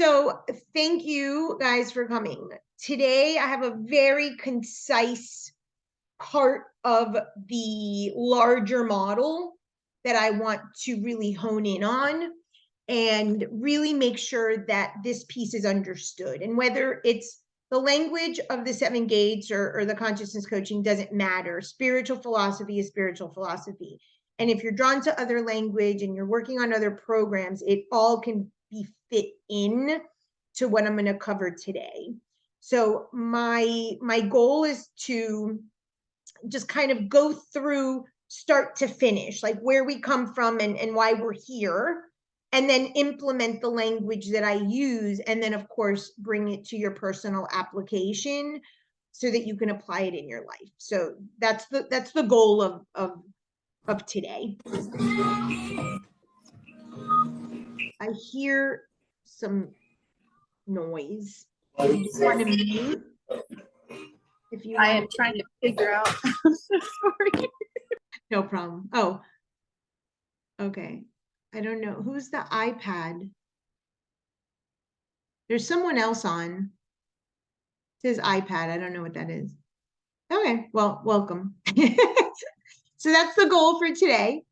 So thank you guys for coming. Today I have a very concise part of the larger model that I want to really hone in on and really make sure that this piece is understood. And whether it's the language of the 7 gates or the consciousness coaching doesn't matter. Spiritual philosophy is spiritual philosophy. And if you're drawn to other language and you're working on other programs, it all can be fit in to what I'm going to cover today. So my goal is to just kind of go through start to finish, like where we come from and why we're here, and then implement the language that I use, and then of course bring it to your personal application so that you can apply it in your life. So that's the goal of today. I hear some noise. You just want to mute if you I am trying to figure out. Sorry. No problem. Oh, okay. I don't know. Who's the iPad? There's someone else on. It says iPad. I don't know what that is. Okay, well, welcome. So that's the goal for today.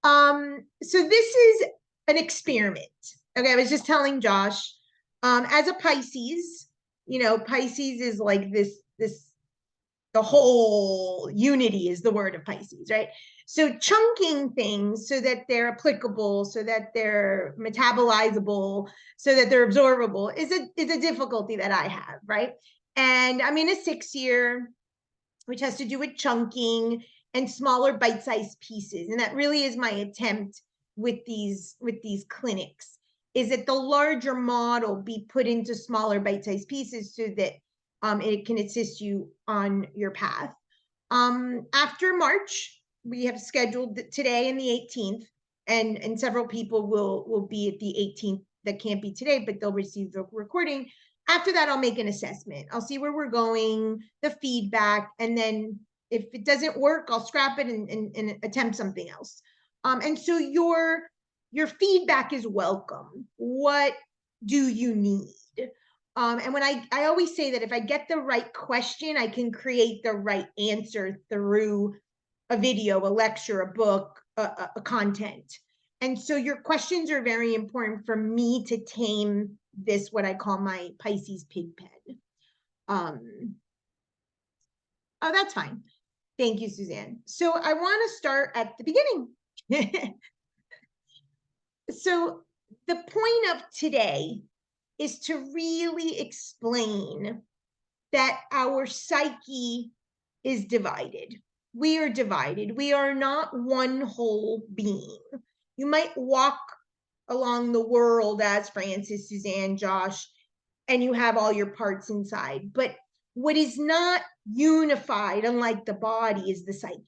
So this is an experiment. Okay, I was just telling Josh, as a Pisces, Pisces is like this, the whole unity is the word of Pisces, right? So chunking things so that they're applicable, so that they're metabolizable, so that they're absorbable is a difficulty that I have, right? And I'm in a 6 year, which has to do with chunking and smaller bite-sized pieces. And that really is my attempt with these clinics, is that the larger model be put into smaller bite-sized pieces so that it can assist you on your path. After March, we have scheduled today and the 18th, and several people will be at the 18th that can't be today, but they'll receive the recording. After that, I'll make an assessment. I'll see where we're going, the feedback, and then if it doesn't work, I'll scrap it and attempt something else. And so your feedback is welcome. What do you need? And when I always say that if I get the right question, I can create the right answer through a video, a lecture, a book, a content. And so your questions are very important for me to tame this, what I call my Pisces pig pen. Oh, that's fine. Thank you, Suzanne. So I want to start at the beginning. So the point of today is to really explain that our psyche is divided. We are divided. We are not one whole being. You might walk along the world as Francis, Suzanne, Josh, and you have all your parts inside. But what is not unified, unlike the body, is the psyche.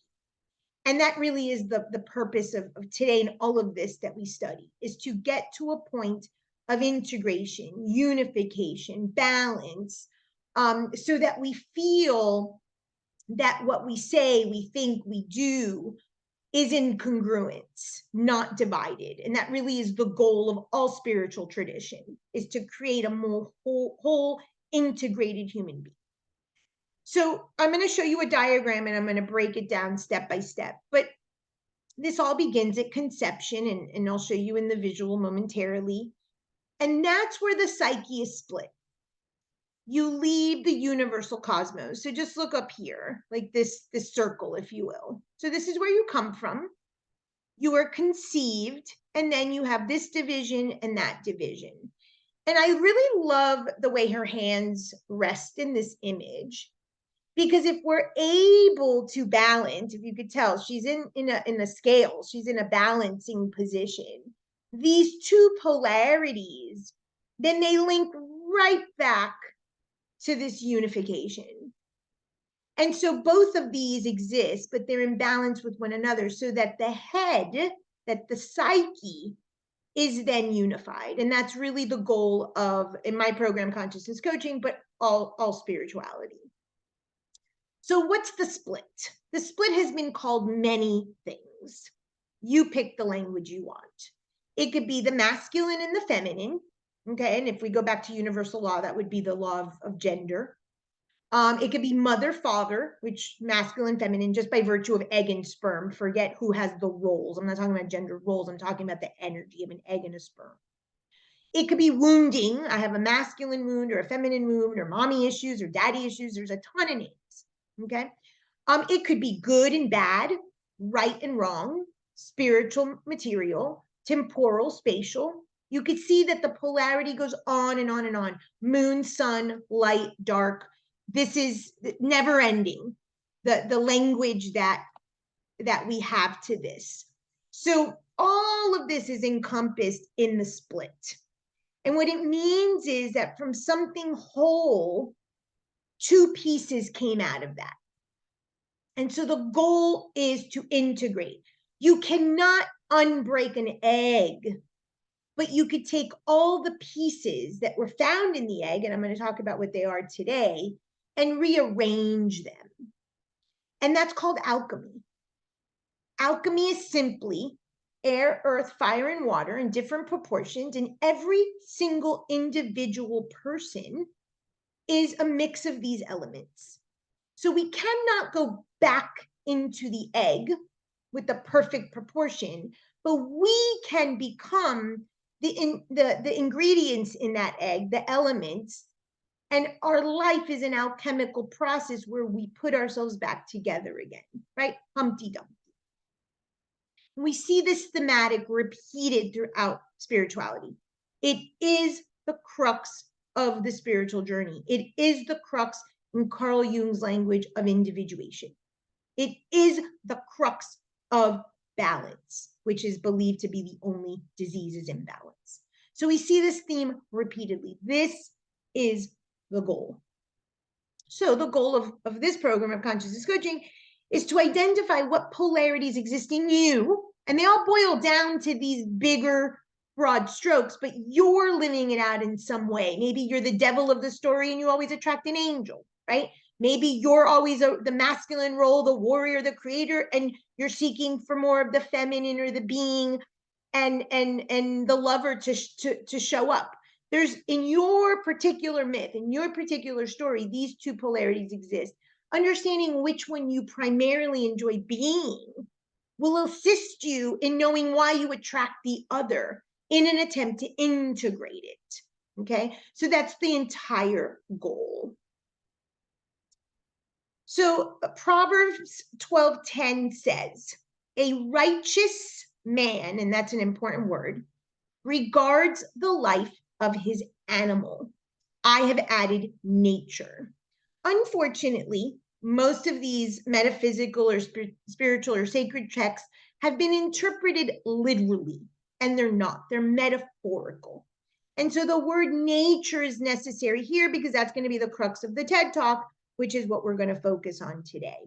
And that really is the purpose of today and all of this that we study, is to get to a point of integration, unification, balance, so that we feel that what we say, we think, we do is in congruence, not divided. And that really is the goal of all spiritual tradition, is to create a more whole integrated human being. So I'm going to show you a diagram and I'm going to break it down step by step. But this all begins at conception, and I'll show you in the visual momentarily. And that's where the psyche is split. You leave the universal cosmos. So just look up here, like this circle, if you will. So this is where you come from. You are conceived, and then you have this division and that division. And I really love the way her hands rest in this image, because if we're able to balance, if you could tell, she's in a scale, she's in a balancing position. These two polarities, then they link right back to this unification. And so both of these exist, but they're in balance with one another, so that the head, that the psyche, is then unified. And that's really the goal of, in my program, consciousness coaching, but all spirituality. So what's the split? The split has been called many things. You pick the language you want. It could be the masculine and the feminine. Okay, and if we go back to universal law, that would be the law of gender. It could be mother, father, which masculine, feminine, just by virtue of egg and sperm. Forget who has the roles. I'm not talking about gender roles. I'm talking about the energy of an egg and a sperm. It could be wounding. I have a masculine wound or a feminine wound or mommy issues or daddy issues. There's a ton of names. Okay. It could be good and bad, right and wrong, spiritual, material, temporal, spatial. You could see that the polarity goes on and on and on. Moon, sun, light, dark. This is never ending. The language that we have to this. So all of this is encompassed in the split. And what it means is that from something whole, two pieces came out of that. And so the goal is to integrate. You cannot unbreak an egg, but you could take all the pieces that were found in the egg, and I'm going to talk about what they are today, and rearrange them. And that's called alchemy. Alchemy is simply air, earth, fire, and water in different proportions, and every single individual person is a mix of these elements. So we cannot go back into the egg with the perfect proportion, but we can become the ingredients in that egg, the elements, and our life is an alchemical process where we put ourselves back together again, right? Humpty Dumpty. We see this thematic repeated throughout spirituality. It is the crux of the spiritual journey. It is the crux, in Carl Jung's language, of individuation. It is the crux of balance, which is believed to be the only disease is imbalance. So we see this theme repeatedly. This is the goal. So the goal of this program of consciousness coaching is to identify what polarities exist in you, and they all boil down to these bigger, broad strokes, but you're living it out in some way. Maybe you're the devil of the story and you always attract an angel, right? Maybe you're always the masculine role, the warrior, the creator, and you're seeking for more of the feminine or the being and the lover to show up. There's, in your particular myth, in your particular story, these two polarities exist. Understanding which one you primarily enjoy being will assist you in knowing why you attract the other in an attempt to integrate it. Okay, so that's the entire goal. So Proverbs 12:10 says, a righteous man, and that's an important word, regards the life of his animal. I have added nature. Unfortunately, most of these metaphysical or spiritual or sacred texts have been interpreted literally, and they're not. They're metaphorical. And so the word nature is necessary here because that's going to be the crux of the TED Talk, which is what we're going to focus on today.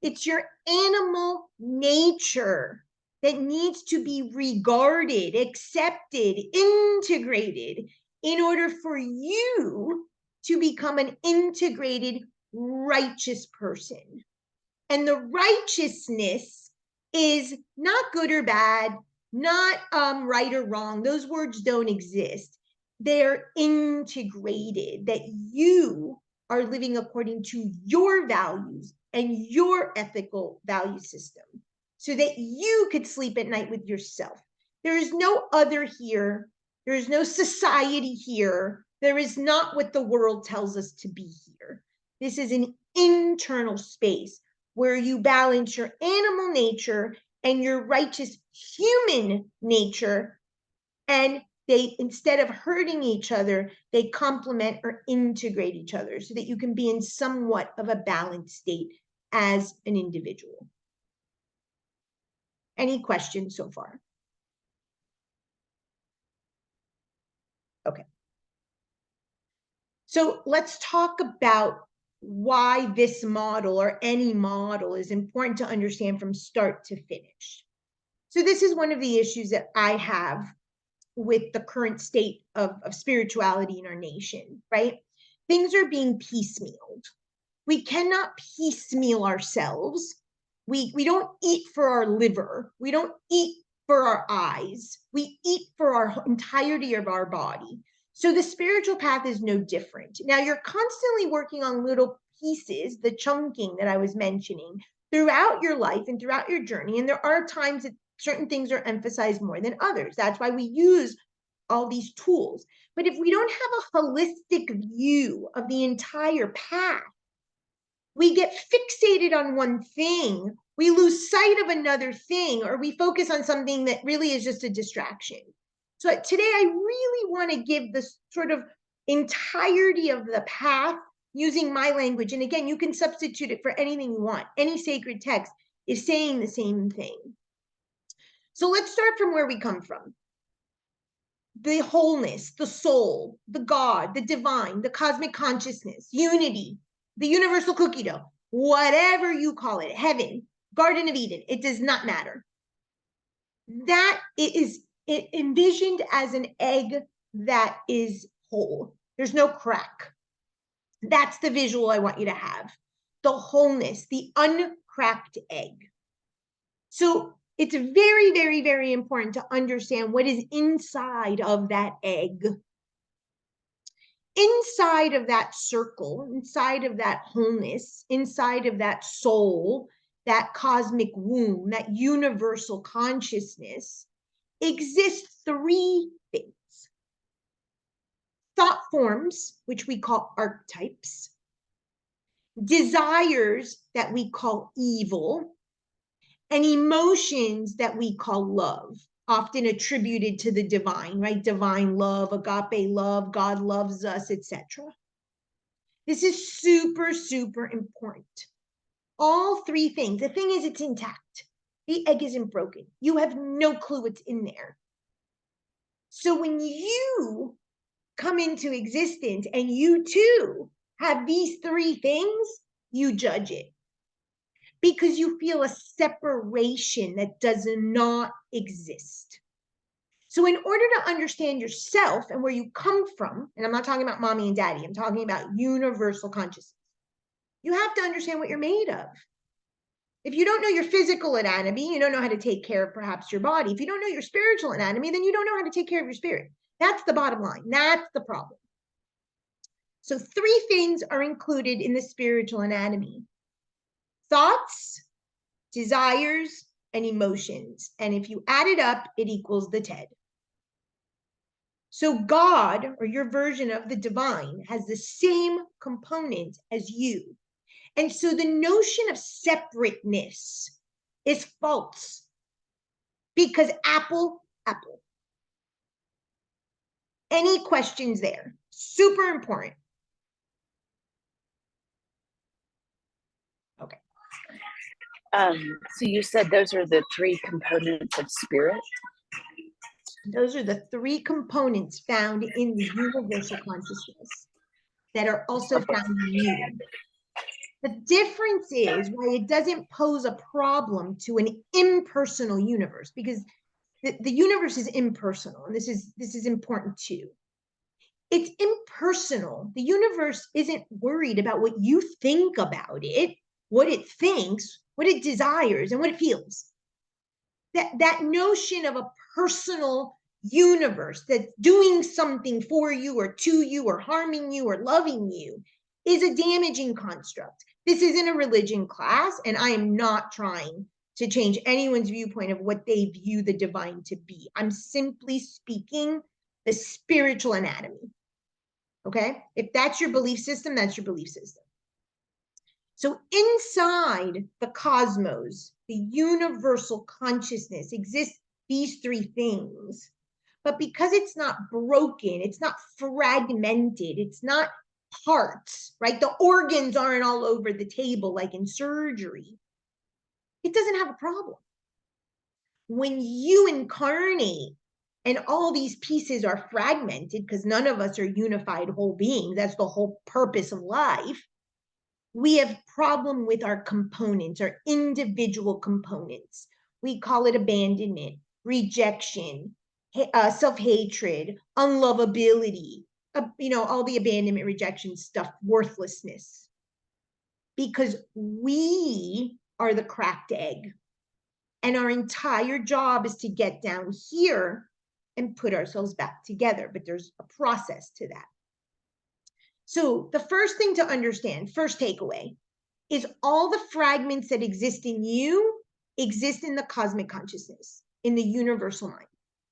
It's your animal nature that needs to be regarded, accepted, integrated in order for you to become an integrated, righteous person. And the righteousness is not good or bad, not right or wrong. Those words don't exist. They're integrated, that you are living according to your values and your ethical value system so that you could sleep at night with yourself. There is no other here. There is no society here. There is not what the world tells us to be here. This is an internal space where you balance your animal nature and your righteous human nature, and they, instead of hurting each other, they complement or integrate each other so that you can be in somewhat of a balanced state as an individual. Any questions so far? Okay. So let's talk about why this model or any model is important to understand from start to finish. So this is one of the issues that I have with the current state of spirituality in our nation, right? Things are being piecemealed. We cannot piecemeal ourselves. We don't eat for our liver. We don't eat for our eyes. We eat for our entirety of our body. So the spiritual path is no different. Now you're constantly working on little pieces, the chunking that I was mentioning, throughout your life and throughout your journey. And there are times that certain things are emphasized more than others. That's why we use all these tools. But if we don't have a holistic view of the entire path, we get fixated on one thing, we lose sight of another thing, or we focus on something that really is just a distraction. So today I really want to give this sort of entirety of the path using my language. And again, you can substitute it for anything you want. Any sacred text is saying the same thing. So let's start from where we come from. The wholeness, the soul, the God, the divine, the cosmic consciousness, unity, the universal cookie dough, whatever you call it, heaven, Garden of Eden, it does not matter. That is envisioned as an egg that is whole. There's no crack. That's the visual I want you to have. The wholeness, the uncracked egg. So it's very, very, very important to understand what is inside of that egg. Inside of that circle, inside of that wholeness, inside of that soul, that cosmic womb, that universal consciousness, exist three things. Thought forms, which we call archetypes, desires that we call evil, and emotions that we call love, often attributed to the divine, right? Divine love, agape love, God loves us, etc. This is super, super important. All three things. The thing is, it's intact. The egg isn't broken. You have no clue what's in there. So when you come into existence and you too have these three things, you judge it, because you feel a separation that does not exist. So in order to understand yourself and where you come from, and I'm not talking about mommy and daddy, I'm talking about universal consciousness, you have to understand what you're made of. If you don't know your physical anatomy, you don't know how to take care of perhaps your body. If you don't know your spiritual anatomy, then you don't know how to take care of your spirit. That's the bottom line. That's the problem. So three things are included in the spiritual anatomy: thoughts, desires, and emotions. And if you add it up, it equals the TED. So God, or your version of the divine, has the same component as you. And so the notion of separateness is false, because apple, apple. Any questions there? Super important. Okay. So you said those are the three components of spirit? Those are the three components found in the universal consciousness that are also found in you. The difference is why it doesn't pose a problem to an impersonal universe, because the universe is impersonal, and this is important too. It's impersonal. The universe isn't worried about what you think about it, what it thinks, what it desires, and what it feels. That notion of a personal universe that's doing something for you or to you or harming you or loving you is a damaging construct. This isn't a religion class, and I am not trying to change anyone's viewpoint of what they view the divine to be. I'm simply speaking the spiritual anatomy. Okay? If that's your belief system, that's your belief system. So inside the cosmos, the universal consciousness, exists these three things. But because it's not broken, it's not fragmented, it's not parts, right? The organs aren't all over the table like in surgery. It doesn't have a problem. When you incarnate and all these pieces are fragmented, because none of us are unified whole beings, that's the whole purpose of life, we have problem with our components, our individual components. We call it abandonment, rejection, self-hatred, unlovability, all the abandonment, rejection stuff, worthlessness. Because we are the cracked egg. And our entire job is to get down here and put ourselves back together. But there's a process to that. So the first thing to understand, first takeaway, is all the fragments that exist in you exist in the cosmic consciousness, in the universal mind,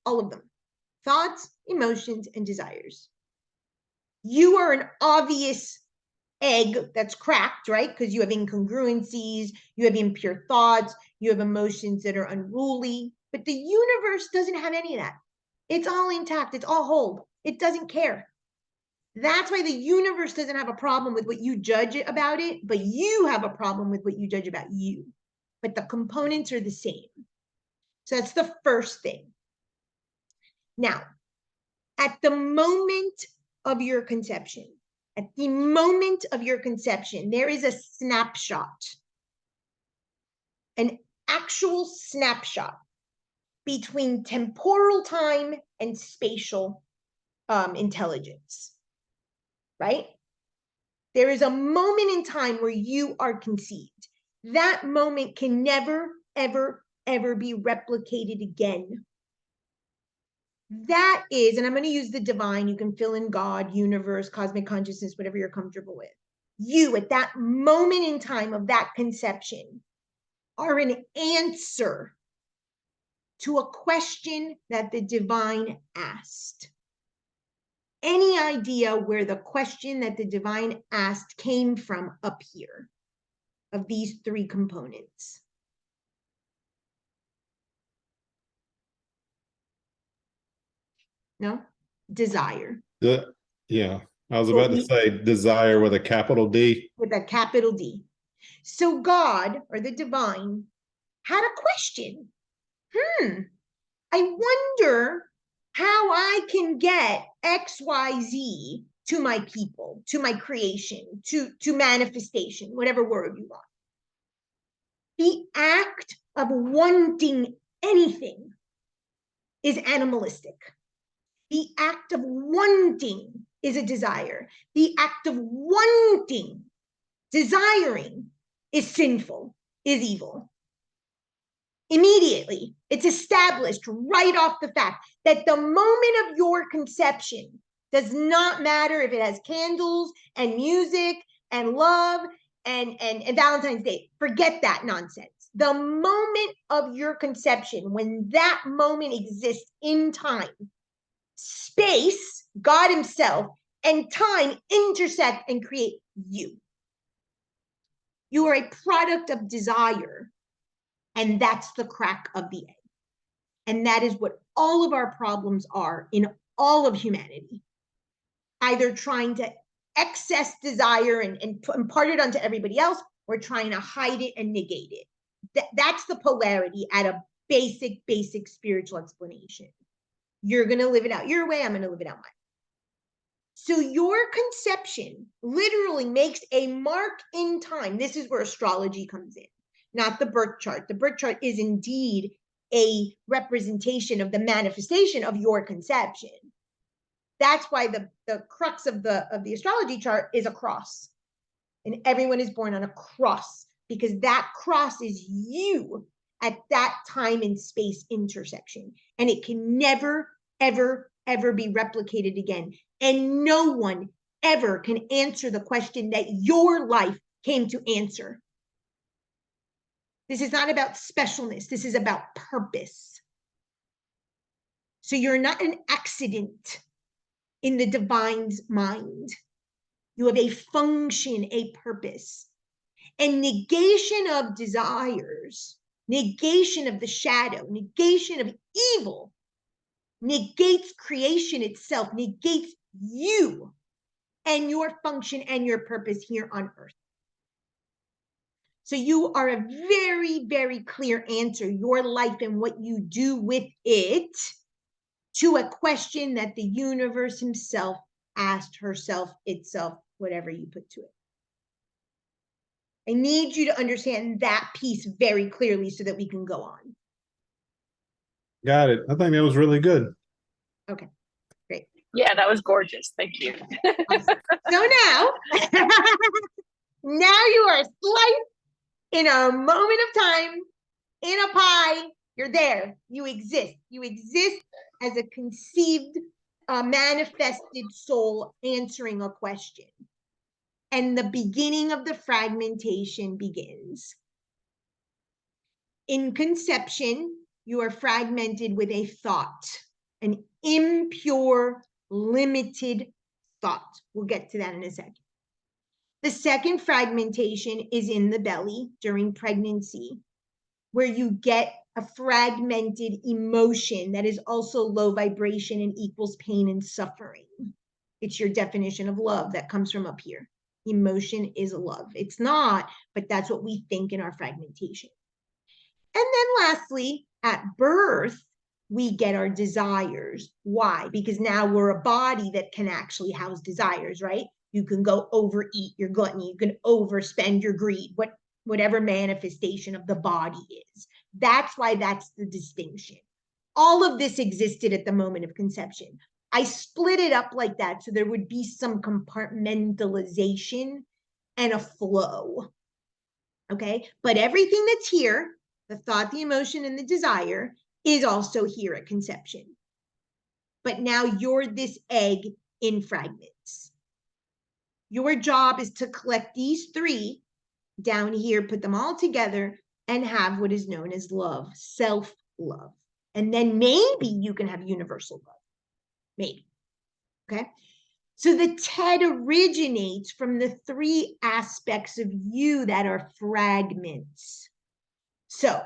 all of them. Thoughts, emotions, and desires. You are an obvious egg that's cracked, right? Because you have incongruencies, you have impure thoughts, you have emotions that are unruly, but the universe doesn't have any of that. It's all intact, it's all whole. It doesn't care. That's why the universe doesn't have a problem with what you judge about it, but you have a problem with what you judge about you. But the components are the same. So that's the first thing. Now, at the moment of your conception, at the moment of your conception, there is a snapshot, an actual snapshot between temporal time and spatial intelligence, right? There is a moment in time where you are conceived. That moment can never, ever, ever be replicated again. That is, and I'm going to use the divine, you can fill in God, universe, cosmic consciousness, whatever you're comfortable with. You, at that moment in time of that conception, are an answer to a question that the divine asked. Any idea where the question that the divine asked came from up here, of these three components? No? Desire. Yeah, I was about to say desire with a capital D. With a capital D. So God, or the divine, had a question. I wonder how I can get XYZ to my people, to my creation, to manifestation, whatever word you want. The act of wanting anything is animalistic. The act of wanting is a desire. The act of wanting, desiring, is sinful, is evil. Immediately, it's established right off the fact that the moment of your conception does not matter if it has candles and music and love and Valentine's Day. Forget that nonsense. The moment of your conception, when that moment exists in time, space, God himself, and time intersect and create you. You are a product of desire, and that's the crack of the egg. And that is what all of our problems are in all of humanity. Either trying to excess desire and impart it onto everybody else, or trying to hide it and negate it. That's the polarity at a basic spiritual explanation. You're going to live it out your way, I'm going to live it out mine. So your conception literally makes a mark in time. This is where astrology comes in, not the birth chart. The birth chart is indeed a representation of the manifestation of your conception. That's why the crux of the astrology chart is a cross. And everyone is born on a cross, because that cross is you at that time and space intersection. And it can never, ever, ever be replicated again. And no one ever can answer the question that your life came to answer. This is not about specialness. This is about purpose. So you're not an accident in the divine's mind. You have a function, a purpose. And negation of desires, negation of the shadow, negation of evil, negates creation itself, negates you and your function and your purpose here on earth. So you are a very, very clear answer, your life and what you do with it, to a question that the universe himself asked, herself, itself, whatever you put to it. I need you to understand that piece very clearly so that we can go on. Got it. I think that was really good. Okay, great. Yeah, that was gorgeous. Thank you. Awesome. So now, now you are sliced in a moment of time in a pie. You're there. You exist. You exist as a conceived, manifested soul answering a question. And the beginning of the fragmentation begins. In conception, you are fragmented with a thought, an impure, limited thought. We'll get to that in a second. The second fragmentation is in the belly during pregnancy, where you get a fragmented emotion that is also low vibration and equals pain and suffering. It's your definition of love that comes from up here. Emotion is love. It's not, but that's what we think in our fragmentation. And then lastly, at birth, we get our desires. Why? Because now we're a body that can actually house desires, right? You can go overeat your gluttony. You can overspend your greed, whatever manifestation of the body is. That's why that's the distinction. All of this existed at the moment of conception. I split it up like that so there would be some compartmentalization and a flow. Okay, but everything that's here, the thought, the emotion, and the desire, is also here at conception. But now you're this egg in fragments. Your job is to collect these three down here, put them all together, and have what is known as love, self-love. And then maybe you can have universal love. Maybe. Okay? So the TED originates from the three aspects of you that are fragments. So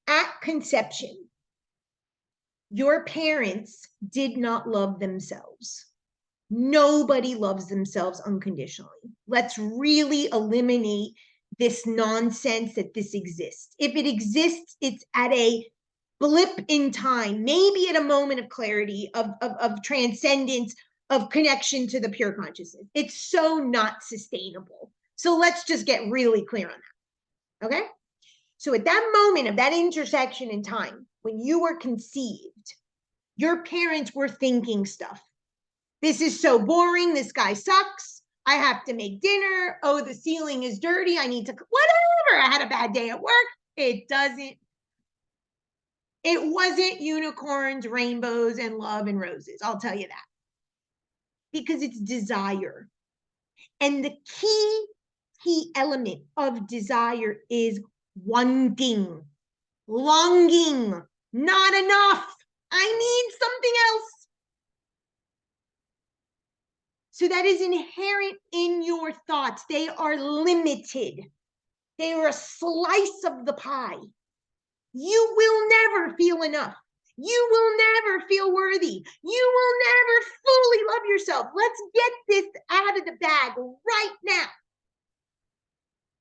at conception, your parents did not love themselves. Nobody loves themselves unconditionally. Let's really eliminate this nonsense that this exists. If it exists, it's at a blip in time, maybe at a moment of clarity, of transcendence, of connection to the pure consciousness. It's so not sustainable. So let's just get really clear on that, okay? So at that moment of that intersection in time, when you were conceived, your parents were thinking stuff. This is so boring. This guy sucks. I have to make dinner. Oh, the ceiling is dirty. I need to, whatever. I had a bad day at work. It wasn't unicorns, rainbows, and love and roses. I'll tell you that. Because it's desire. And the key element of desire is wanting, longing, not enough. I need something else. So that is inherent in your thoughts. They are limited. They are a slice of the pie. You will never feel enough. You will never feel worthy. You will never fully love yourself. Let's get this out of the bag right now.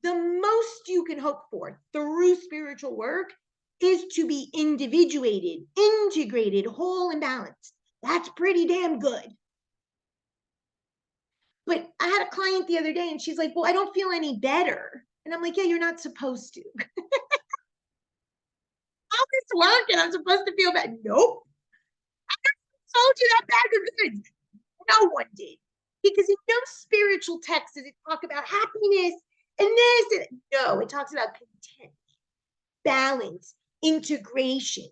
The most you can hope for through spiritual work is to be individuated, integrated, whole, and balanced. That's pretty damn good. But I had a client the other day and she's like, well, I don't feel any better. And I'm like, yeah, you're not supposed to. All this work and I'm supposed to feel bad. Nope. I never told you that bag of goods. No one did. Because in no spiritual text does it talk about happiness and this. And no, it talks about content, balance, integration.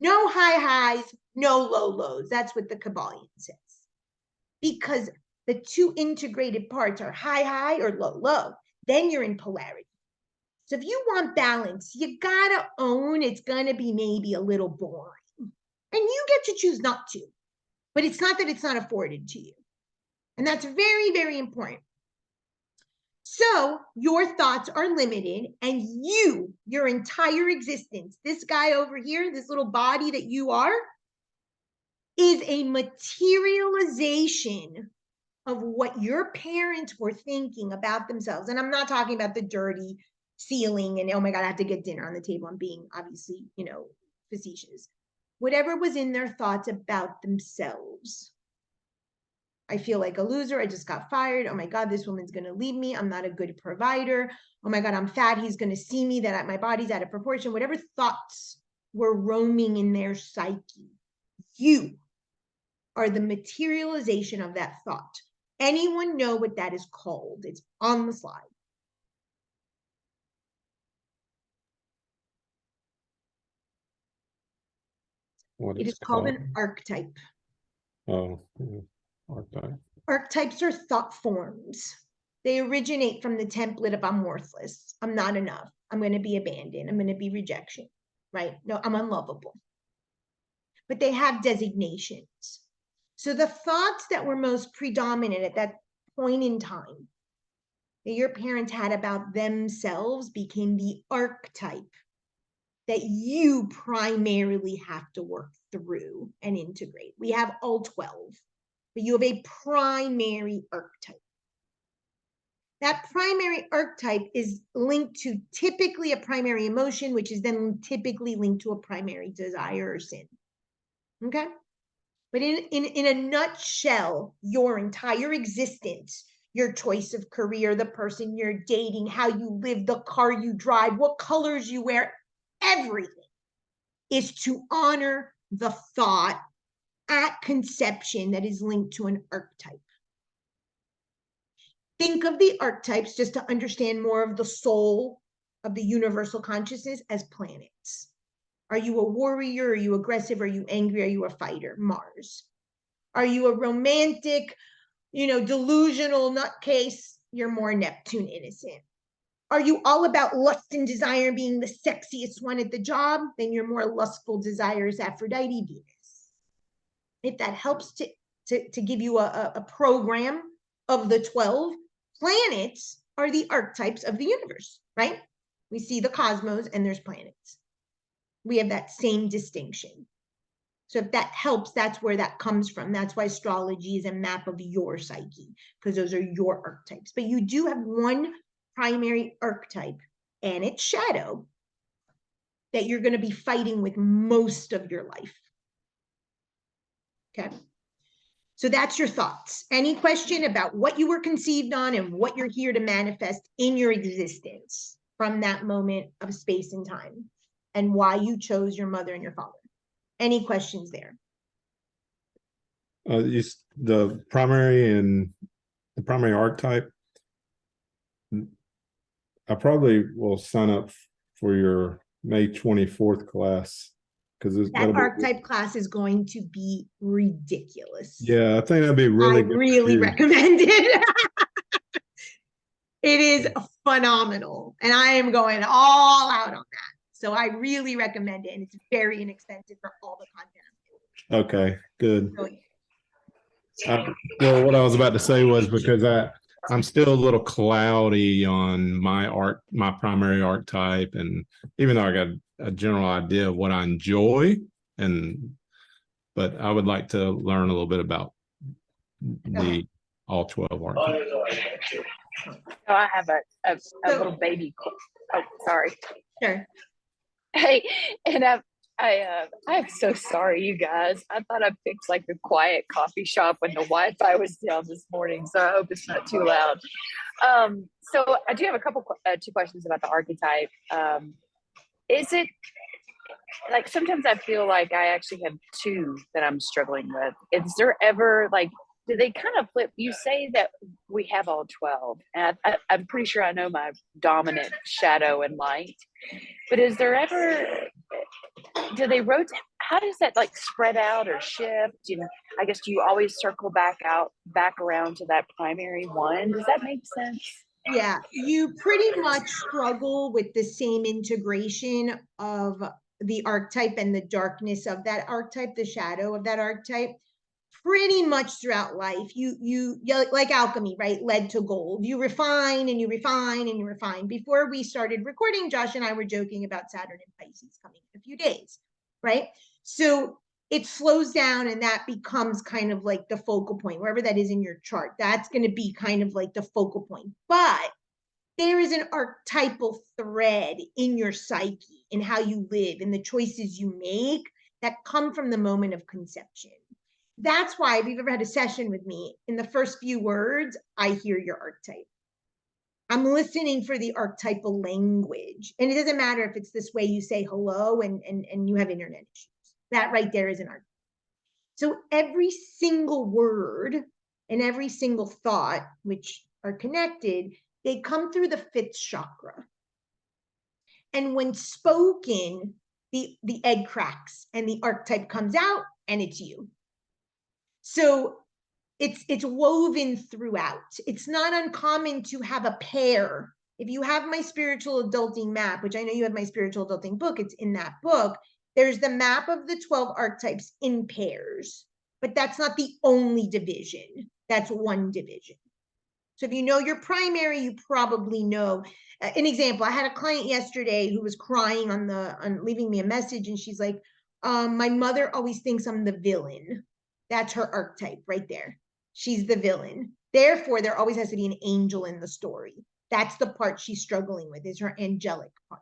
No high highs, no low lows. That's what the Kabbalion says. Because the two integrated parts are high high or low low. Then you're in polarity. So if you want balance, you gotta own it's gonna be maybe a little boring. And you get to choose not to. But it's not that it's not afforded to you. And that's very, very important. So your thoughts are limited and you, your entire existence, this guy over here, this little body that you are, is a materialization of what your parents were thinking about themselves. And I'm not talking about the dirty ceiling and, oh my God, I have to get dinner on the table. I'm being obviously, facetious. Whatever was in their thoughts about themselves. I feel like a loser. I just got fired. Oh my God, this woman's going to leave me. I'm not a good provider. Oh my God, I'm fat. He's going to see me that my body's out of proportion. Whatever thoughts were roaming in their psyche, you are the materialization of that thought. Anyone know what that is called? It's on the slide. what It it's is called called. an archetype. Oh, yeah. Archetype. Archetypes are thought forms. They originate from the template of I'm worthless, I'm not enough, I'm going to be abandoned, I'm going to be rejection, right? No, I'm unlovable. But they have designations. So the thoughts that were most predominant at that point in time that your parents had about themselves became the archetype that you primarily have to work through and integrate. We have all 12, but you have a primary archetype. That primary archetype is linked to typically a primary emotion, which is then typically linked to a primary desire or sin. Okay? But in a nutshell, your entire existence, your choice of career, the person you're dating, how you live, the car you drive, what colors you wear, everything is to honor the thought at conception that is linked to an archetype. Think of the archetypes, just to understand more of the soul of the universal consciousness, as planets. Are you a warrior? Are you aggressive? Are you angry? Are you a fighter? Mars. Are you a romantic, delusional nutcase? You're more Neptune, innocent. Are you all about lust and desire, being the sexiest one at the job? Then you're more lustful desires, Aphrodite, Venus. If that helps to give you a program of the 12, planets are the archetypes of the universe, right? We see the cosmos and there's planets. We have that same distinction. So if that helps, that's where that comes from. That's why astrology is a map of your psyche, because those are your archetypes. But you do have one primary archetype and its shadow that you're going to be fighting with most of your life. Okay. So that's your thoughts. Any question about what you were conceived on and what you're here to manifest in your existence from that moment of space and time, and why you chose your mother and your father? Any questions there? The primary archetype. I probably will sign up for your May 24th class, because that archetype class is going to be ridiculous. Yeah, I think that'd be really good. I really recommend it. It is phenomenal, and I am going all out on that. So I really recommend it, and it's very inexpensive for all the content. Okay, good. Brilliant. Well, what I was about to say was, because I'm still a little cloudy on my primary archetype, and even though I got a general idea of what I enjoy, but I would like to learn a little bit about all 12 archetypes. So I have a little baby. Oh, sorry. Sure. Hey, and I'm so sorry, you guys. I thought I picked like the quiet coffee shop when the Wi-Fi was down this morning, so I hope it's not too loud. So I do have two questions about the archetype. Is it like, sometimes I feel like I actually have two that I'm struggling with. Is there ever like, do they kind of flip? You say that we have all 12, and I'm pretty sure I know my dominant shadow and light, but is there ever, do they rotate? How does that like spread out or shift? I guess, do you always circle back around to that primary one? Does that make sense? Yeah, you pretty much struggle with the same integration of the archetype and the darkness of that archetype, the shadow of that archetype, pretty much throughout life. You like alchemy, right? Lead to gold. You refine and you refine and you refine. Before we started recording, Josh and I were joking about Saturn and Pisces coming in a few days, right? So it slows down, and that becomes kind of like the focal point, wherever that is in your chart. That's going to be kind of like the focal point. But there is an archetypal thread in your psyche, in how you live, in the choices you make, that come from the moment of conception. That's why, if you've ever had a session with me, in the first few words, I hear your archetype. I'm listening for the archetypal language. And it doesn't matter if it's this way you say hello and you have internet issues. That right there is an archetype. So every single word and every single thought, which are connected, they come through the 5th chakra. And when spoken, the egg cracks and the archetype comes out and it's you. So it's woven throughout. It's not uncommon to have a pair. If you have my spiritual adulting map, which I know you have my spiritual adulting book, it's in that book. There's the map of the 12 archetypes in pairs, but that's not the only division. That's one division. So if you know your primary, you probably know. An example, I had a client yesterday who was crying on leaving me a message, and she's like, my mother always thinks I'm the villain. That's her archetype right there. She's the villain. Therefore, there always has to be an angel in the story. That's the part she's struggling with, is her angelic part.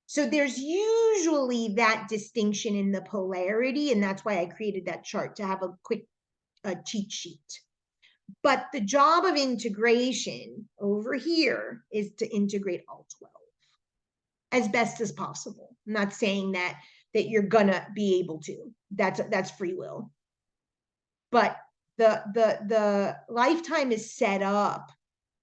So there's usually that distinction in the polarity, and that's why I created that chart, to have a quick cheat sheet. But the job of integration over here is to integrate all 12 as best as possible. I'm not saying that you're gonna be able to. That's free will. But the lifetime is set up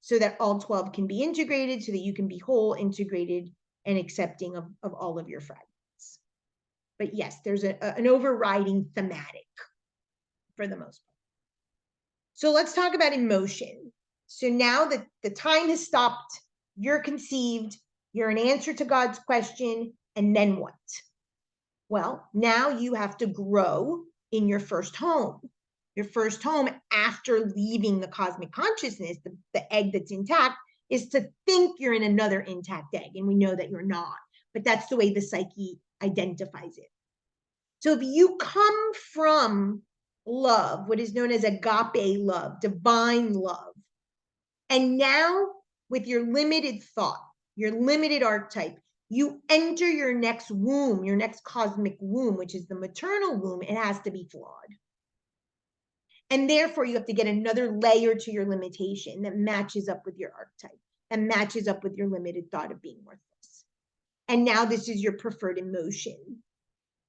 so that all 12 can be integrated, so that you can be whole, integrated, and accepting of all of your fragments. But yes, there's an overriding thematic for the most part. So let's talk about emotion. So now that the time has stopped, you're conceived, you're an answer to God's question, and then what? Well, now you have to grow in your first home. Your first home after leaving the cosmic consciousness, the egg that's intact, is to think you're in another intact egg. And we know that you're not, but that's the way the psyche identifies it. So if you come from love, what is known as agape love, divine love, and now with your limited thought, your limited archetype, you enter your next womb, your next cosmic womb, which is the maternal womb, it has to be flawed. And therefore, you have to get another layer to your limitation that matches up with your archetype and matches up with your limited thought of being worthless. And now this is your preferred emotion.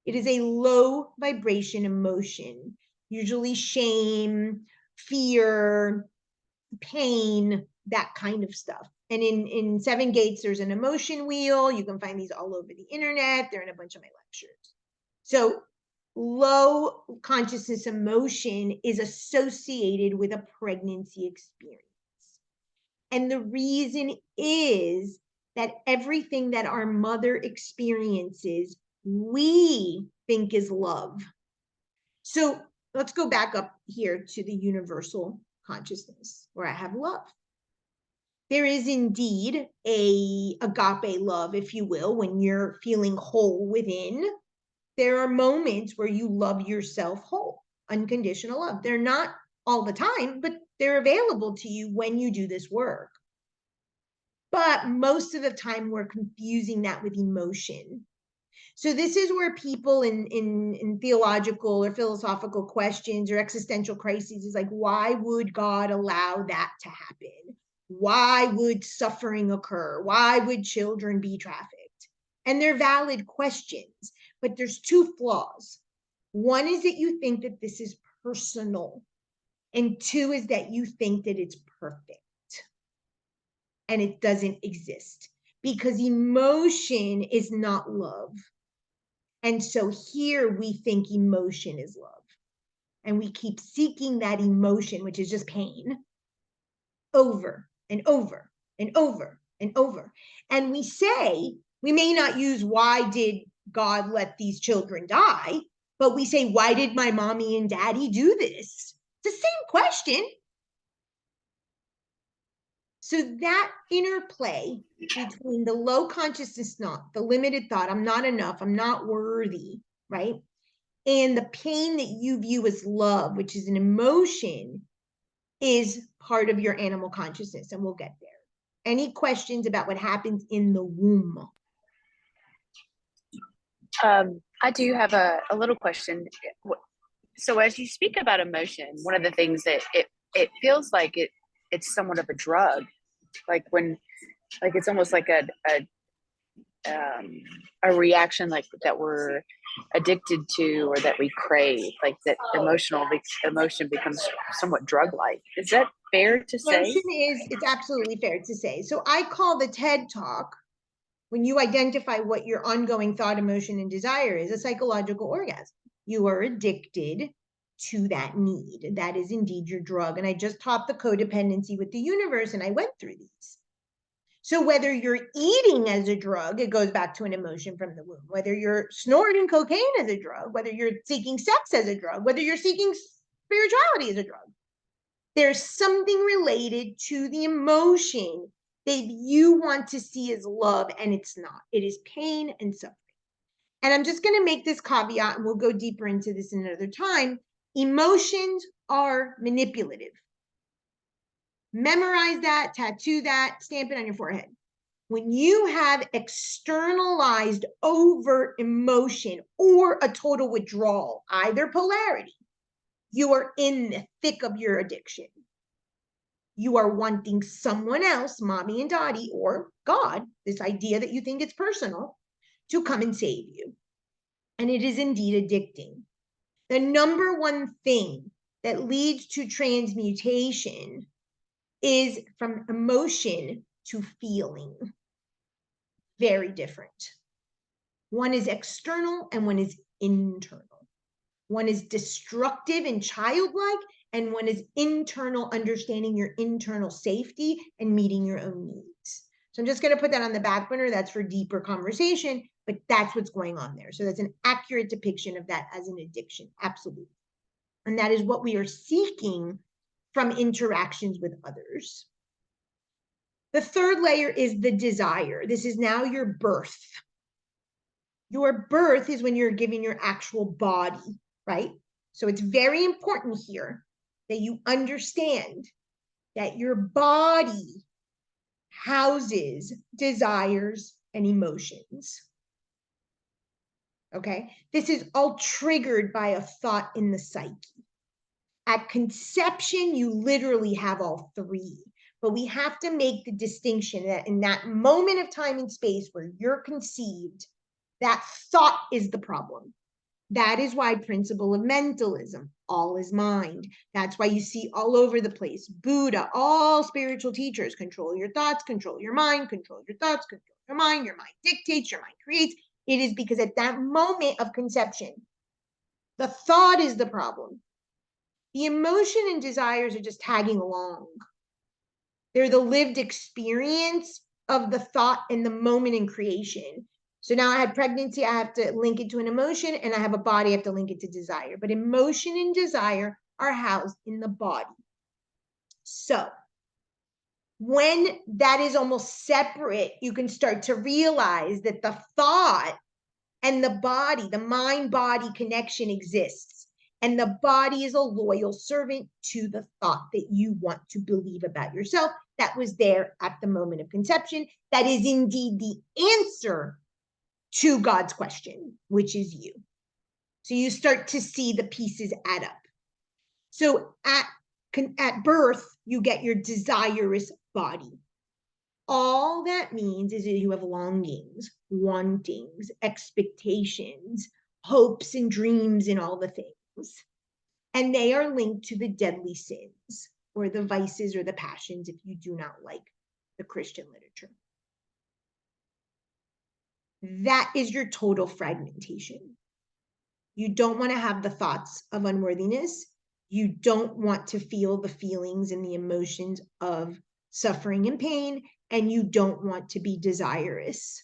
It is a low vibration emotion, usually shame, fear, pain, that kind of stuff. And in 7 Gates, there's an emotion wheel. You can find these all over the internet. They're in a bunch of my lectures. So low consciousness emotion is associated with a pregnancy experience. And the reason is that everything that our mother experiences, we think is love. So let's go back up here to the universal consciousness where I have love. There is indeed a agape love, if you will, when you're feeling whole within. There are moments where you love yourself whole, unconditional love. They're not all the time, but they're available to you when you do this work. But most of the time, we're confusing that with emotion. So this is where people in theological or philosophical questions or existential crises is like, why would God allow that to happen? Why would suffering occur? Why would children be trafficked? And they're valid questions, but there's 2 flaws. One is that you think that this is personal, and 2 is that you think that it's perfect. And it doesn't exist, because emotion is not love. And so here we think emotion is love. And we keep seeking that emotion, which is just pain, over and over and over and over. And we say, we may not use why did God let these children die, but we say, why did my mommy and daddy do this? It's the same question. So that interplay between the low consciousness, not the limited thought, I'm not enough, I'm not worthy, right? And the pain that you view as love, which is an emotion, is part of your animal consciousness, and we'll get there. Any questions about what happens in the womb? I do have a little question. So as you speak about emotion, one of the things that it feels like it's somewhat of a drug, like it's almost like a reaction like that we're addicted to or that we crave, like that emotion becomes somewhat drug-like. Is that fair to say? It's absolutely fair to say. So I call the TED Talk when you identify what your ongoing thought, emotion, and desire is, a psychological orgasm. You are addicted to that need. That is indeed your drug. And I just taught the codependency with the universe, and I went through these. So whether you're eating as a drug, it goes back to an emotion from the womb. Whether you're snorting cocaine as a drug, whether you're seeking sex as a drug, whether you're seeking spirituality as a drug, there's something related to the emotion that you want to see as love, and it's not. It is pain and suffering. And I'm just going to make this caveat, and we'll go deeper into this another time. Emotions are manipulative. Memorize that, tattoo that, stamp it on your forehead. When you have externalized overt emotion or a total withdrawal, either polarity, you are in the thick of your addiction. You are wanting someone else, mommy and daddy, or God, this idea that you think it's personal, to come and save you. And it is indeed addicting. The number one thing that leads to transmutation is from emotion to feeling. Very different. One is external and one is internal. One is destructive and childlike, and one is internal, understanding your internal safety and meeting your own needs. So I'm just going to put that on the back burner. That's for deeper conversation, but that's what's going on there. So that's an accurate depiction of that as an addiction. Absolutely. And that is what we are seeking from interactions with others. The third layer is the desire. This is now your birth. Your birth is when you're given your actual body, right? So it's very important here that you understand that your body houses desires and emotions. Okay? This is all triggered by a thought in the psyche. At conception, you literally have all three. But we have to make the distinction that in that moment of time and space where you're conceived, that thought is the problem. That is why principle of mentalism, all is mind. That's why you see all over the place, Buddha, all spiritual teachers, control your thoughts, control your mind, control your thoughts, control your mind dictates, your mind creates. It is because at that moment of conception, the thought is the problem. The emotion and desires are just tagging along. They're the lived experience of the thought in the moment in creation. So now I had pregnancy, I have to link it to an emotion, and I have a body, I have to link it to desire. But emotion and desire are housed in the body. So when that is almost separate, you can start to realize that the thought and the body, the mind-body connection exists. And the body is a loyal servant to the thought that you want to believe about yourself. That was there at the moment of conception. That is indeed the answer to God's question, which is you. So you start to see the pieces add up. So at birth, you get your desirous body. All that means is that you have longings, wantings, expectations, hopes and dreams and all the things. And they are linked to the deadly sins or the vices or the passions if you do not like the Christian literature. That is your total fragmentation. You don't want to have the thoughts of unworthiness. You don't want to feel the feelings and the emotions of suffering and pain, and you don't want to be desirous.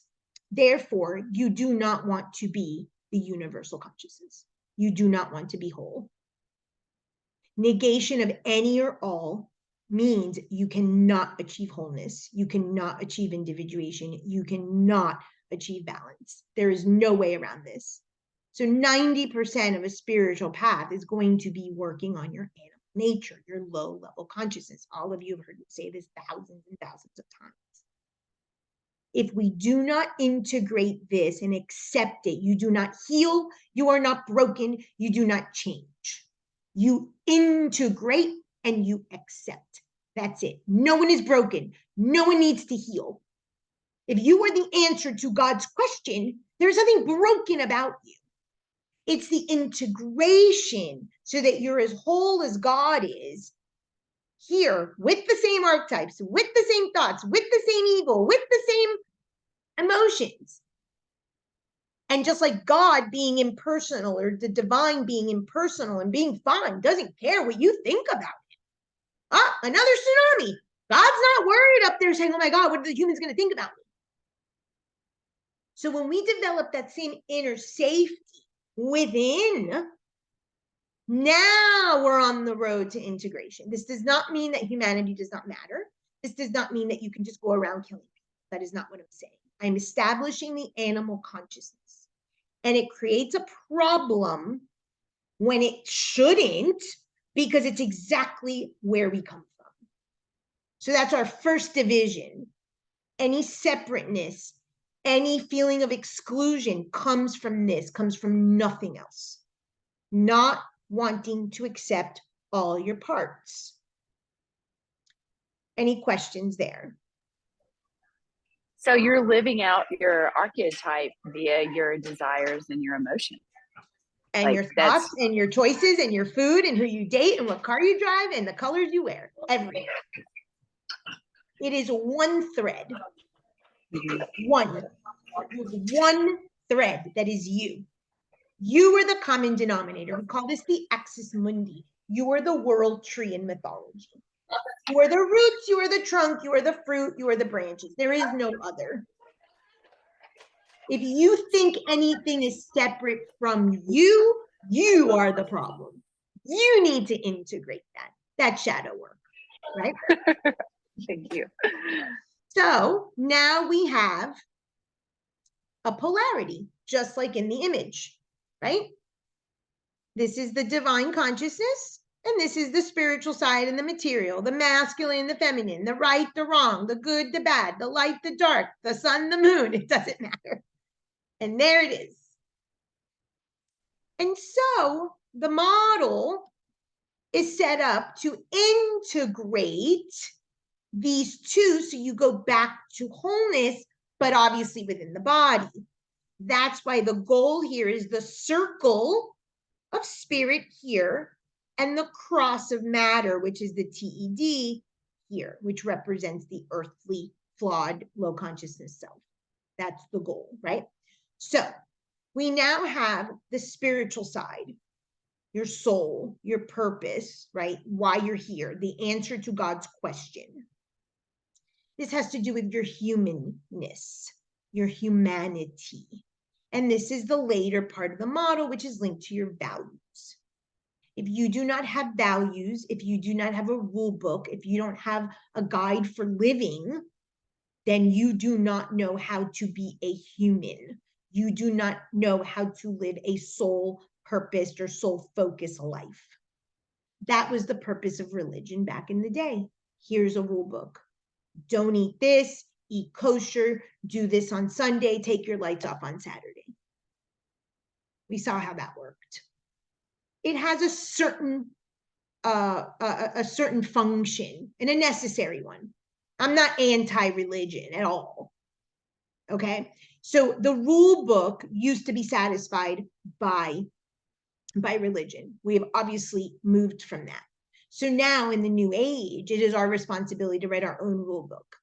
Therefore, you do not want to be the universal consciousness. You do not want to be whole. Negation of any or all means you cannot achieve wholeness. You cannot achieve individuation. You cannot achieve balance. There is no way around this. So 90% of a spiritual path is going to be working on your animal nature, your low level consciousness. All of you have heard me say this thousands and thousands of times. If we do not integrate this and accept it, you do not heal, you are not broken, you do not change. You integrate and you accept. That's it. No one is broken. No one needs to heal. If you are the answer to God's question, there's nothing broken about you. It's the integration so that you're as whole as God is here with the same archetypes, with the same thoughts, with the same ego, with the same emotions. And just like God being impersonal, or the divine being impersonal and being fine, doesn't care what you think about it. Ah, another tsunami. God's not worried up there saying, oh my God, what are the humans going to think about me? So when we develop that same inner safety within, now we're on the road to integration. This does not mean that humanity does not matter. This does not mean that you can just go around killing people. That is not what I'm saying. I'm establishing the animal consciousness. And it creates a problem when it shouldn't, because it's exactly where we come from. So that's our first division. Any separateness, any feeling of exclusion comes from this, comes from nothing else. Not wanting to accept all your parts. Any questions there? So you're living out your archetype via your desires and your emotions. And Like, your thoughts and your choices and your food and who you date and what car you drive and the colors you wear. Everything. It is one thread. One thread that is you. You are the common denominator. We call this the axis mundi. You are the world tree in mythology. You are the roots, you are the trunk, you are the fruit, you are the branches. There is no other. If you think anything is separate from you, you are the problem. You need to integrate that shadow work, right? Thank you. So now we have a polarity, just like in the image, right? This is the divine consciousness, and this is the spiritual side and the material, the masculine, the feminine, the right, the wrong, the good, the bad, the light, the dark, the sun, the moon. It doesn't matter. And there it is. And so the model is set up to integrate these two, so you go back to wholeness, but obviously within the body. That's why the goal here is the circle of spirit here and the cross of matter, which is the TED here, which represents the earthly, flawed, low consciousness self. That's the goal, right? So we now have the spiritual side, your soul, your purpose, right? Why you're here, the answer to God's question. This has to do with your humanness, your humanity. And this is the later part of the model, which is linked to your values. If you do not have values, if you do not have a rule book, if you don't have a guide for living, then you do not know how to be a human. You do not know how to live a soul-purposed or soul-focused life. That was the purpose of religion back in the day. Here's a rule book. Don't eat this, eat kosher, do this on Sunday, take your lights off on Saturday. We saw how that worked. It has a certain function, and a necessary one. I'm not anti-religion at all. Okay, so the rule book used to be satisfied by religion. We have obviously moved from that. So now in the new age, it is our responsibility to write our own rule book.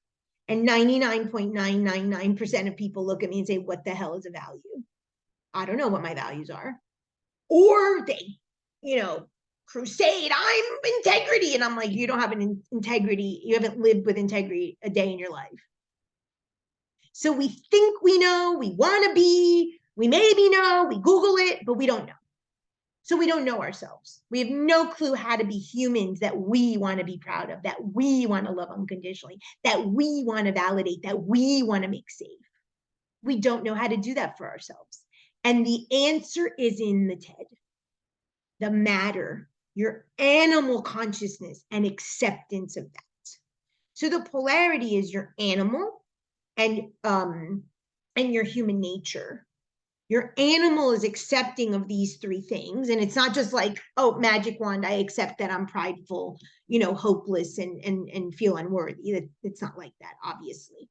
And 99.999% of people look at me and say, what the hell is a value? I don't know what my values are. Or they, crusade, I'm integrity. And I'm like, you don't have an integrity. You haven't lived with integrity a day in your life. So we think we know, we want to be, we maybe know, we Google it, but we don't know. So we don't know ourselves. We have no clue how to be humans that we want to be proud of, that we want to love unconditionally, that we want to validate, that we want to make safe. We don't know how to do that for ourselves. And the answer is in the TED, the matter, your animal consciousness and acceptance of that. So the polarity is your animal and your human nature. Your animal is accepting of these three things. And it's not just like, oh, magic wand, I accept that I'm prideful, hopeless and feel unworthy. It's not like that, obviously.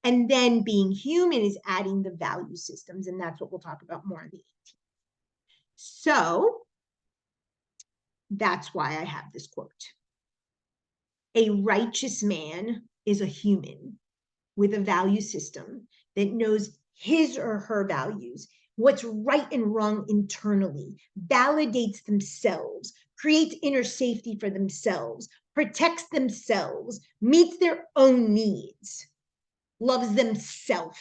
And then being human is adding the value systems. And that's what we'll talk about more on the 18th. So that's why I have this quote. A righteous man is a human with a value system that knows his or her values, what's right and wrong internally, validates themselves, creates inner safety for themselves, protects themselves, meets their own needs, loves themselves,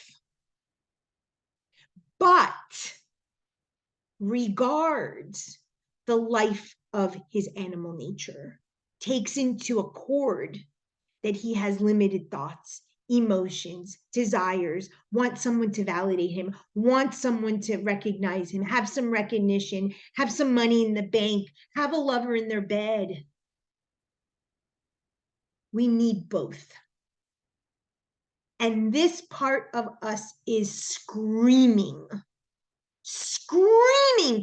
but regards the life of his animal nature, takes into accord that he has limited thoughts, emotions, desires, wants someone to validate him, wants someone to recognize him, have some recognition, have some money in the bank, have a lover in their bed. We need both. And this part of us is screaming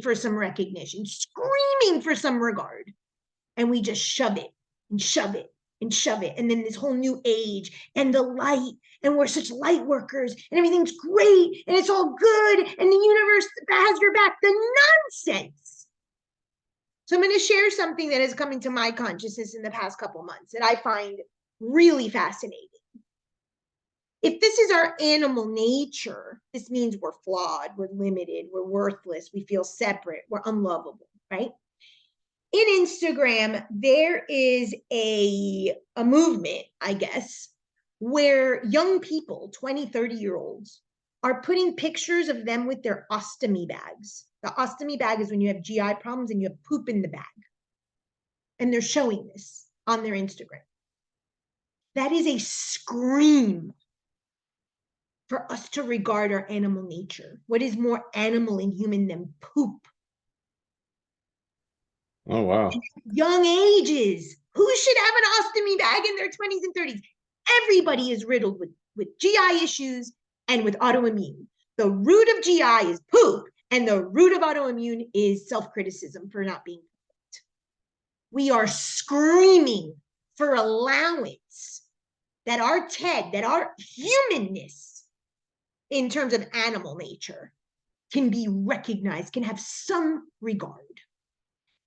for some recognition, screaming for some regard. And we just shove it and shove it and shove it. And then this whole new age and the light, and we're such light workers and everything's great and it's all good and the universe has your back. The nonsense. So I'm going to share something that has come into my consciousness in the past couple months that I find really fascinating. If this is our animal nature, this means we're flawed, we're limited, we're worthless, we feel separate, we're unlovable, right? In Instagram, there is a movement, I guess, where young people, 20, 30-year-olds, are putting pictures of them with their ostomy bags. The ostomy bag is when you have GI problems and you have poop in the bag. And they're showing this on their Instagram. That is a scream for us to regard our animal nature. What is more animal and human than poop? Oh, wow. Young ages. Who should have an ostomy bag in their 20s and 30s? Everybody is riddled with GI issues and with autoimmune. The root of GI is poop, and the root of autoimmune is self-criticism for not being perfect. We are screaming for allowance that our TED, that our humanness in terms of animal nature can be recognized, can have some regard.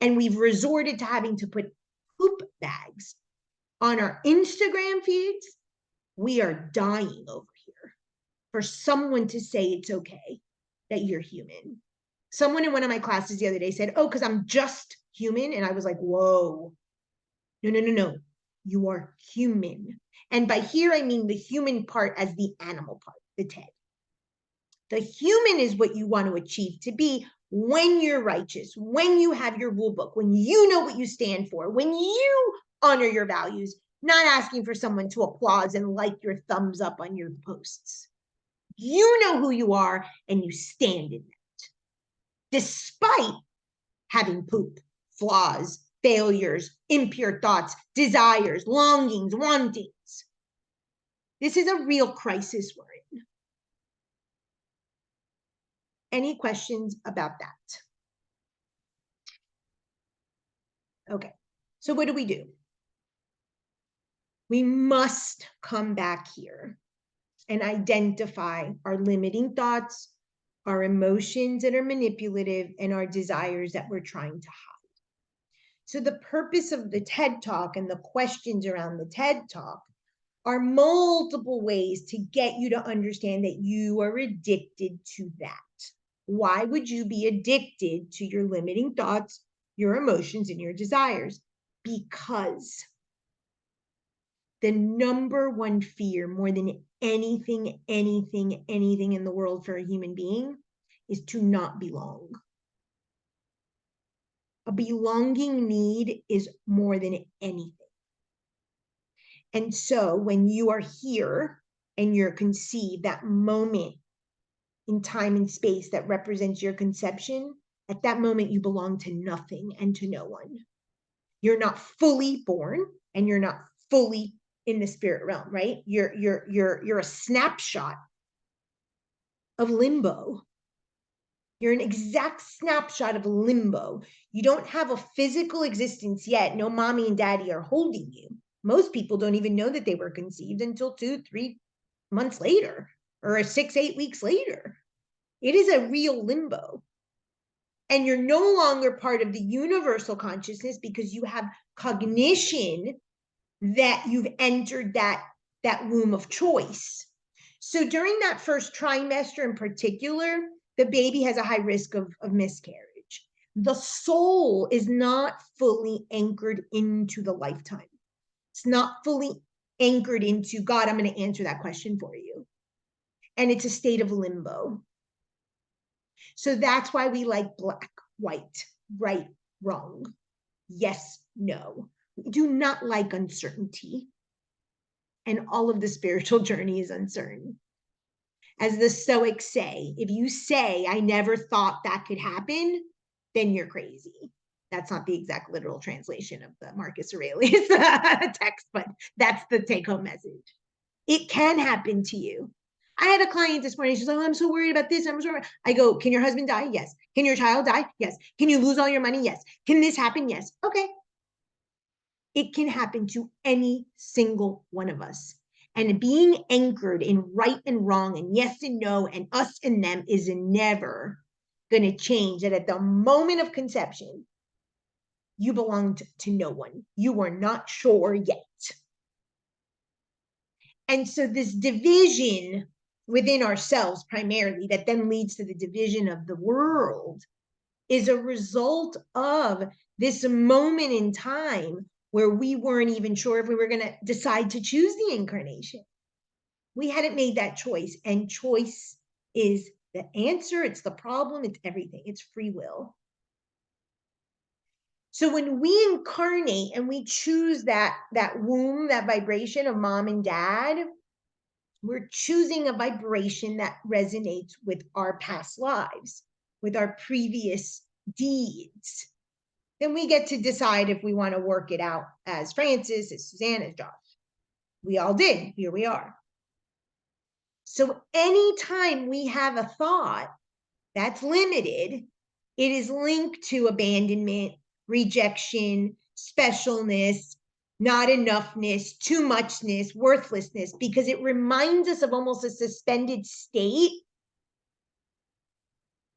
And we've resorted to having to put poop bags on our Instagram feeds. We are dying over here for someone to say it's okay that you're human. Someone in one of my classes the other day said, oh, because I'm just human. And I was like, whoa, no. You are human. And by here, I mean the human part as the animal part, the TED. The human is what you want to achieve to be when you're righteous, when you have your rule book, when you know what you stand for, when you honor your values, not asking for someone to applaud and like your thumbs up on your posts. You know who you are and you stand in that. Despite having poop, flaws, failures, impure thoughts, desires, longings, wantings. This is a real crisis we're in. Any questions about that? Okay, so what do? We must come back here and identify our limiting thoughts, our emotions that are manipulative, and our desires that we're trying to hide. So the purpose of the TED Talk and the questions around the TED Talk are multiple ways to get you to understand that you are addicted to that. Why would you be addicted to your limiting thoughts, your emotions, and your desires? Because the number one fear, more than anything in the world for a human being, is to not belong. A belonging need is more than anything. And so when you are here and you're conceived, that moment in time and space that represents your conception, at that moment you belong to nothing and to no one. You're not fully born and you're not fully in the spirit realm, right? You're a snapshot of limbo. You're an exact snapshot of limbo. You don't have a physical existence yet. No mommy and daddy are holding you. Most people don't even know that they were conceived until 2-3 months later or 6-8 weeks later. It is a real limbo. And you're no longer part of the universal consciousness because you have cognition that you've entered that womb of choice. So during that first trimester in particular, the baby has a high risk of miscarriage. The soul is not fully anchored into the lifetime. It's not fully anchored into God, I'm going to answer that question for you. And it's a state of limbo. So that's why we like black, white, right, wrong, yes, no. We do not like uncertainty. And all of the spiritual journey is uncertain. As the Stoics say, if you say, I never thought that could happen, then you're crazy. That's not the exact literal translation of the Marcus Aurelius text, but that's the take-home message. It can happen to you. I had a client this morning. She's like, oh, I'm so worried about this. I'm so worried. I go, can your husband die? Yes. Can your child die? Yes. Can you lose all your money? Yes. Can this happen? Yes. Okay. It can happen to any single one of us. And being anchored in right and wrong and yes and no and us and them is never going to change. That at the moment of conception, you belonged to no one. You were not sure yet. And so this division within ourselves primarily that then leads to the division of the world is a result of this moment in time where we weren't even sure if we were going to decide to choose the incarnation. We hadn't made that choice, and choice is the answer. It's the problem. It's everything. It's free will. So when we incarnate and we choose that womb, that vibration of mom and dad, we're choosing a vibration that resonates with our past lives, with our previous deeds. Then we get to decide if we want to work it out as Francis, as Suzanne, as Josh. We all did. Here we are. So anytime we have a thought that's limited, it is linked to abandonment, rejection, specialness, not enoughness, too muchness, worthlessness, because it reminds us of almost a suspended state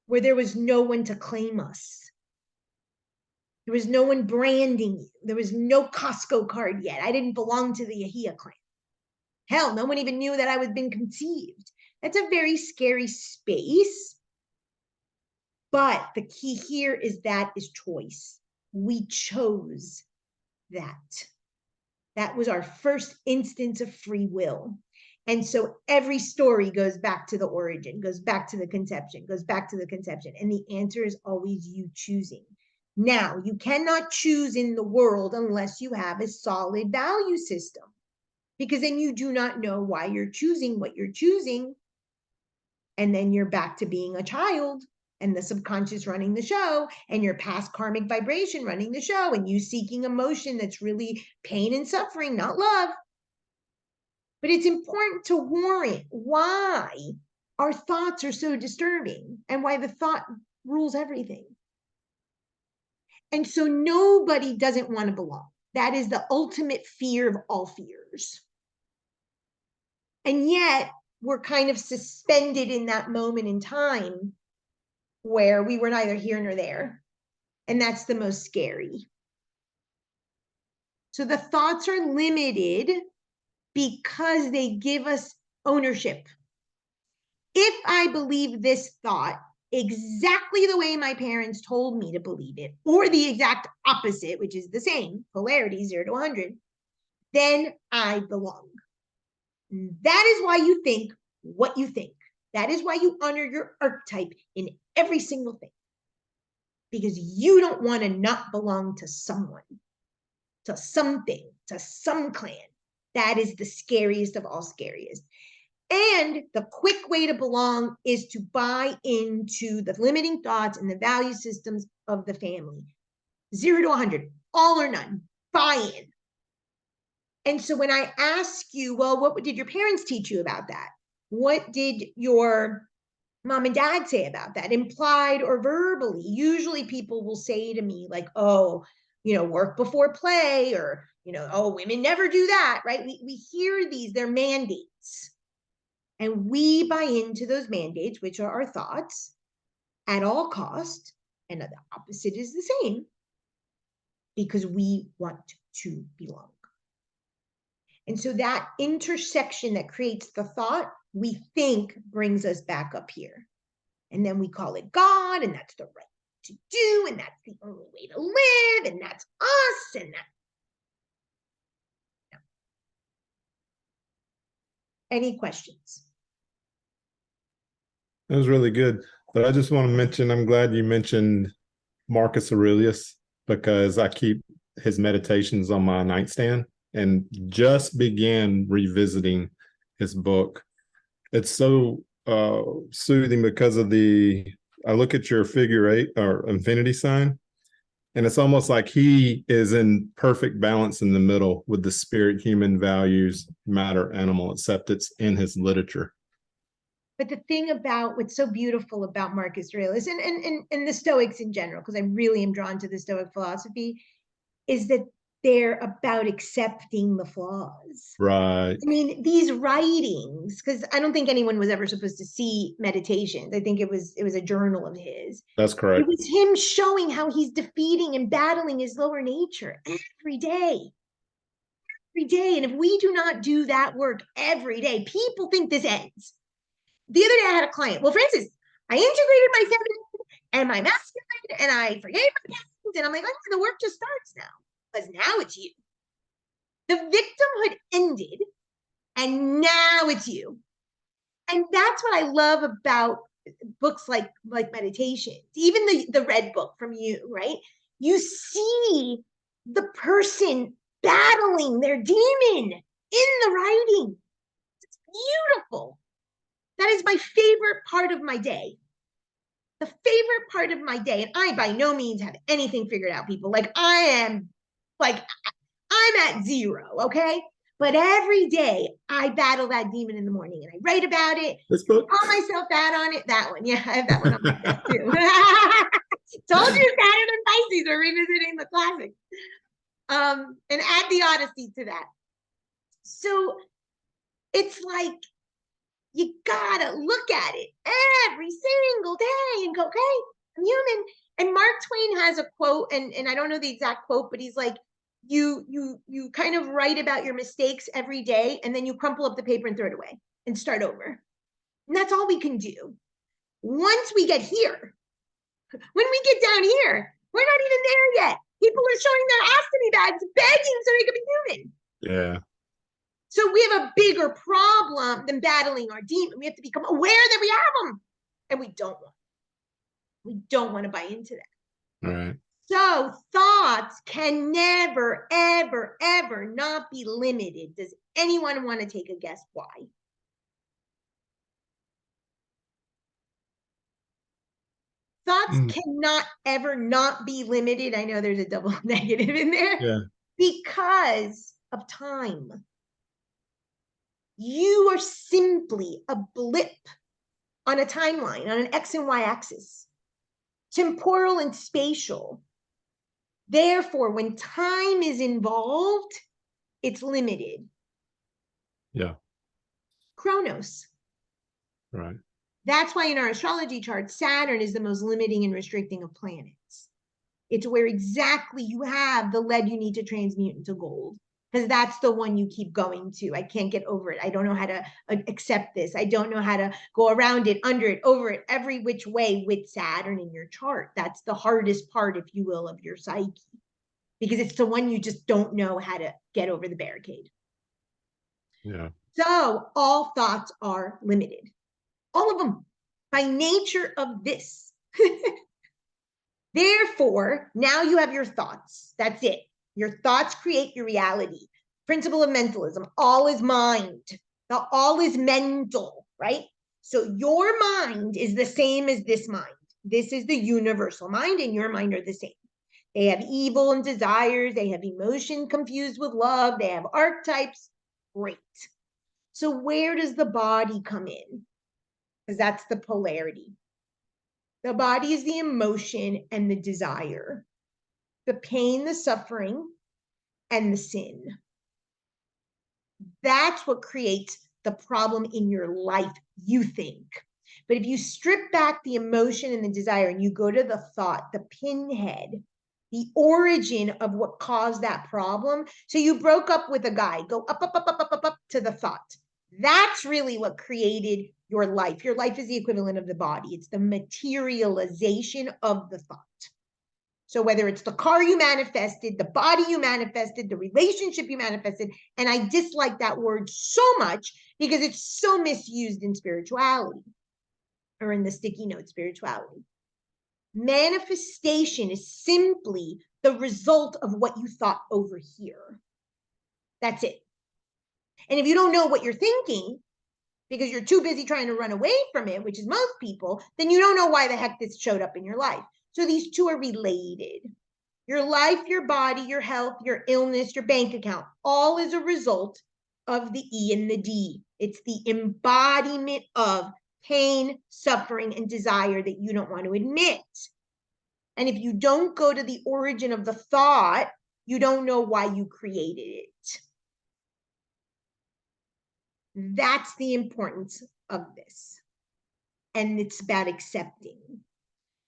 where there was no one to claim us. There was no one branding you. There was no Costco card yet. I didn't belong to the Ahia clan. Hell, no one even knew that I was been conceived. That's a very scary space. But the key here is that is choice. We chose that. That was our first instance of free will. And so every story goes back to the origin, goes back to the conception, goes back to the conception. And the answer is always you choosing. Now, you cannot choose in the world unless you have a solid value system, because then you do not know why you're choosing what you're choosing. And then you're back to being a child and the subconscious running the show and your past karmic vibration running the show and you seeking emotion that's really pain and suffering, not love. But it's important to warrant why our thoughts are so disturbing and why the thought rules everything. And so nobody doesn't want to belong. That is the ultimate fear of all fears. And yet we're kind of suspended in that moment in time where we were neither here nor there. And that's the most scary. So the thoughts are limited because they give us ownership. If I believe this thought exactly the way my parents told me to believe it, or the exact opposite, which is the same, polarity 0 to 100, then I belong. That is why you think what you think. That is why you honor your archetype in every single thing. Because you don't want to not belong to someone, to something, to some clan. That is the scariest of all scariest. And the quick way to belong is to buy into the limiting thoughts and the value systems of the family. 0 to 100, all or none, buy in. And so when I ask you, well, what did your parents teach you about that? What did your mom and dad say about that, implied or verbally? Usually people will say to me like, oh, work before play, or, oh, women never do that, right? We hear these, they're mandates. And we buy into those mandates, which are our thoughts, at all cost. And the opposite is the same, because we want to belong. And so that intersection that creates the thought, we think brings us back up here. And then we call it God, and that's the right to do, and that's the only way to live, and that's us, and that. Any questions? That was really good. But I just want to mention, I'm glad you mentioned Marcus Aurelius, because I keep his meditations on my nightstand and just began revisiting his book. It's so soothing because of I look at your figure 8 or infinity sign, and it's almost like he is in perfect balance in the middle with the spirit, human values, matter, animal, except it's in his literature. But the thing about what's so beautiful about Marcus Aurelius and the Stoics in general, because I really am drawn to the Stoic philosophy, is that they're about accepting the flaws. Right. I mean, these writings, because I don't think anyone was ever supposed to see meditations. I think it was a journal of his. That's correct. It was him showing how he's defeating and battling his lower nature every day. Every day. And if we do not do that work every day, people think this ends. The other day I had a client. Well, Frances, I integrated my feminine and my masculine, and I forgave my past. And I'm like, oh, the work just starts now, because now it's you. The victimhood ended, and now it's you. And that's what I love about books like Meditations, even the Red Book from you, right? You see the person battling their demon in the writing. It's beautiful. That is my favorite part of my day. The favorite part of my day, and I by no means have anything figured out, people. I'm at 0, okay? But every day I battle that demon in the morning, and I write about it. This book? Call myself that on it. That one. Yeah, I have that one on my desk too. Told you Saturn and Pisces are revisiting the classics. And add the Odyssey to that. So it's like, you gotta look at it every single day and go, okay, I'm human. And Mark Twain has a quote, and I don't know the exact quote, but he's like, you kind of write about your mistakes every day, and then you crumple up the paper and throw it away and start over. And that's all we can do. Once we get here, when we get down here, we're not even there yet. People are showing their ostomy bags, begging so they can be human. Yeah. So we have a bigger problem than battling our demon. We have to become aware that we have them, and we don't want to buy into that. All right. So thoughts can never, ever, ever not be limited. Does anyone want to take a guess why? Thoughts cannot ever not be limited. I know there's a double negative in there. Yeah. Because of time. You are simply a blip on a timeline, on an X and Y axis, temporal and spatial. Therefore, when time is involved, it's limited. Yeah. Chronos. Right. That's why in our astrology chart, Saturn is the most limiting and restricting of planets. It's where exactly you have the lead you need to transmute into gold, because that's the one you keep going to. I can't get over it. I don't know how to accept this. I don't know how to go around it, under it, over it, every which way with Saturn in your chart. That's the hardest part, if you will, of your psyche, because it's the one you just don't know how to get over the barricade. Yeah. So all thoughts are limited. All of them, by nature of this. Therefore, now you have your thoughts. That's it. Your thoughts create your reality. Principle of mentalism. All is mind. Now, all is mental, right? So your mind is the same as this mind. This is the universal mind, and your mind are the same. They have evil and desires. They have emotion confused with love. They have archetypes. Great. So where does the body come in? Because that's the polarity. The body is the emotion and the desire, the pain, the suffering, and the sin. That's what creates the problem in your life, you think. But if you strip back the emotion and the desire and you go to the thought, the pinhead, the origin of what caused that problem. So you broke up with a guy, go up, up, up, up, up, up, up to the thought. That's really what created your life. Your life is the equivalent of the body. It's the materialization of the thought. So whether it's the car you manifested, the body you manifested, the relationship you manifested, and I dislike that word so much because it's so misused in spirituality or in the sticky note spirituality. Manifestation is simply the result of what you thought over here. That's it. And if you don't know what you're thinking, because you're too busy trying to run away from it, which is most people, then you don't know why the heck this showed up in your life. So these two are related. Your life, your body, your health, your illness, your bank account, all is a result of the E and the D. It's the embodiment of pain, suffering, and desire that you don't want to admit. And if you don't go to the origin of the thought, you don't know why you created it. That's the importance of this. And it's about accepting.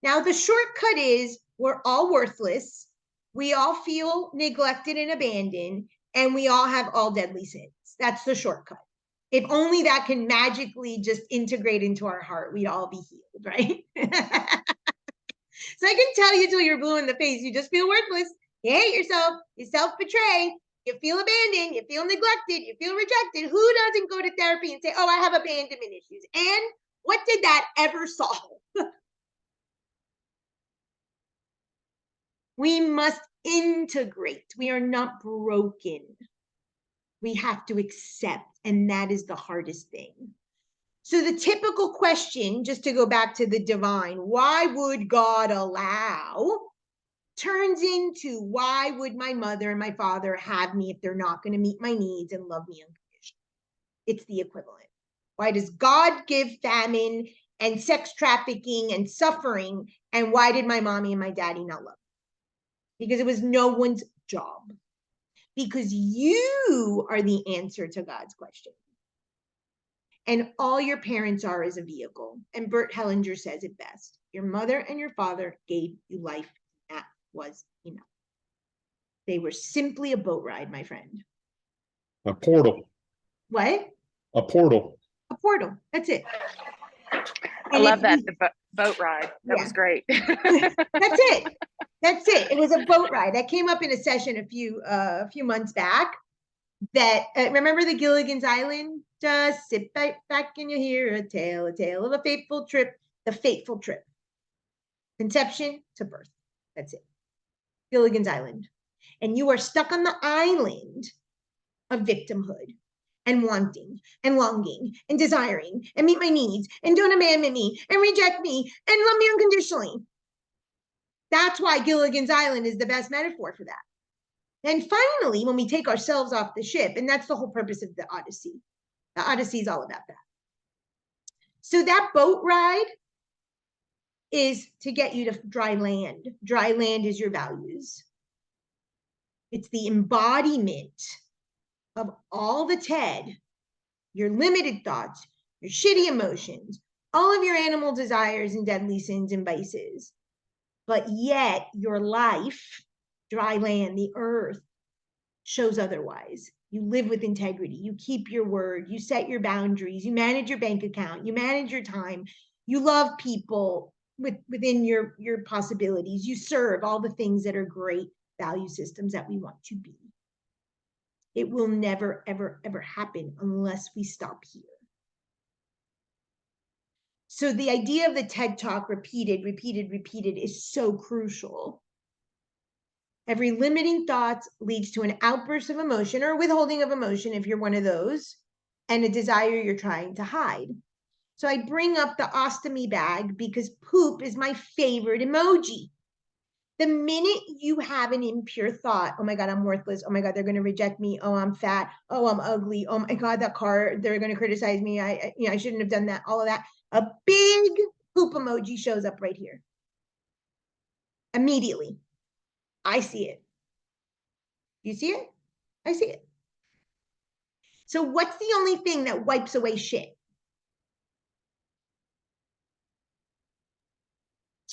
Now, the shortcut is we're all worthless. We all feel neglected and abandoned, and we all have all deadly sins. That's the shortcut. If only that can magically just integrate into our heart, we'd all be healed, right? So I can tell you till you're blue in the face, you just feel worthless. You hate yourself, you self-betray, you feel abandoned, you feel neglected, you feel rejected. Who doesn't go to therapy and say, oh, I have abandonment issues? And what did that ever solve? We must integrate. We are not broken. We have to accept, and that is the hardest thing. So the typical question, just to go back to the divine, why would God allow, turns into why would my mother and my father have me if they're not going to meet my needs and love me unconditionally? It's the equivalent. Why does God give famine and sex trafficking and suffering? And why did my mommy and my daddy not love me? Because it was no one's job. Because you are the answer to God's question. And all your parents are is a vehicle. And Bert Hellinger says it best. Your mother and your father gave you life. That was enough. They were simply a boat ride, my friend. A portal. What? A portal. A portal. That's it. I love that, the boat ride. That was great. That's it. That's it. It was a boat ride. That came up in a session a few months back. That remember the Gilligan's Island? Just sit back and you hear a tale of a fateful trip. The fateful trip. Conception to birth. That's it. Gilligan's Island. And you are stuck on the island of victimhood and wanting and longing and desiring and meet my needs and don't abandon me and reject me and love me unconditionally. That's why Gilligan's Island is the best metaphor for that. And finally, when we take ourselves off the ship, and that's the whole purpose of the Odyssey. The Odyssey is all about that. So that boat ride is to get you to dry land. Dry land is your values. It's the embodiment of all the TED, your limited thoughts, your shitty emotions, all of your animal desires and deadly sins and vices. But yet your life, dry land, the earth, shows otherwise. You live with integrity. You keep your word. You set your boundaries. You manage your bank account. You manage your time. You love people within your possibilities. You serve all the things that are great value systems that we want to be. It will never, ever, ever happen unless we stop here. So the idea of the TED Talk repeated is so crucial. Every limiting thought leads to an outburst of emotion or withholding of emotion if you're one of those, and a desire you're trying to hide. So I bring up the ostomy bag because poop is my favorite emoji. The minute you have an impure thought, oh my God, I'm worthless. Oh my God, they're going to reject me. Oh, I'm fat. Oh, I'm ugly. Oh my God, that car, they're going to criticize me. I shouldn't have done that. All of that. A big poop emoji shows up right here. Immediately. I see it. You see it? I see it. So what's the only thing that wipes away shit?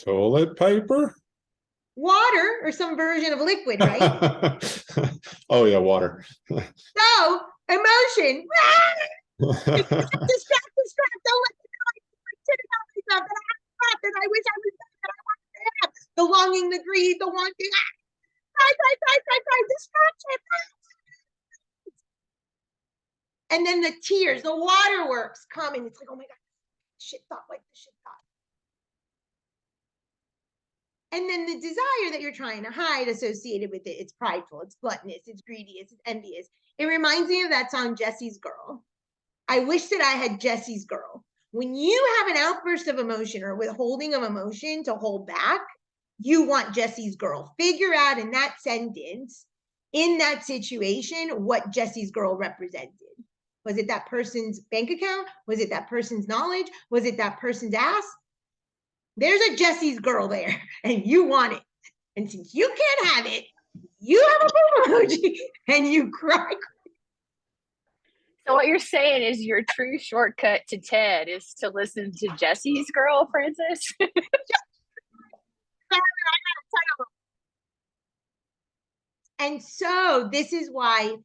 Toilet paper? Water or some version of liquid, right? Oh yeah, water. So emotion. Distract, don't let me know. That I have that I wish I was that I want to have. The longing, the greed, the wanting. Distraction. And then the tears, the waterworks come, and it's like, oh my God, shit thought like the shit thought. And then the desire that you're trying to hide associated with it, it's prideful, it's gluttonous, it's greedy, it's envious. It reminds me of that song, Jesse's Girl. I wish that I had Jesse's Girl. When you have an outburst of emotion or withholding of emotion to hold back, you want Jesse's Girl. Figure out in that sentence, in that situation, what Jesse's Girl represented. Was it that person's bank account? Was it that person's knowledge? Was it that person's ass? There's a Jesse's Girl there, and you want it. And since you can't have it, you have a boo emoji, and you cry. So what you're saying is your true shortcut to TED is to listen to Jesse's Girl, Frances? And so this is why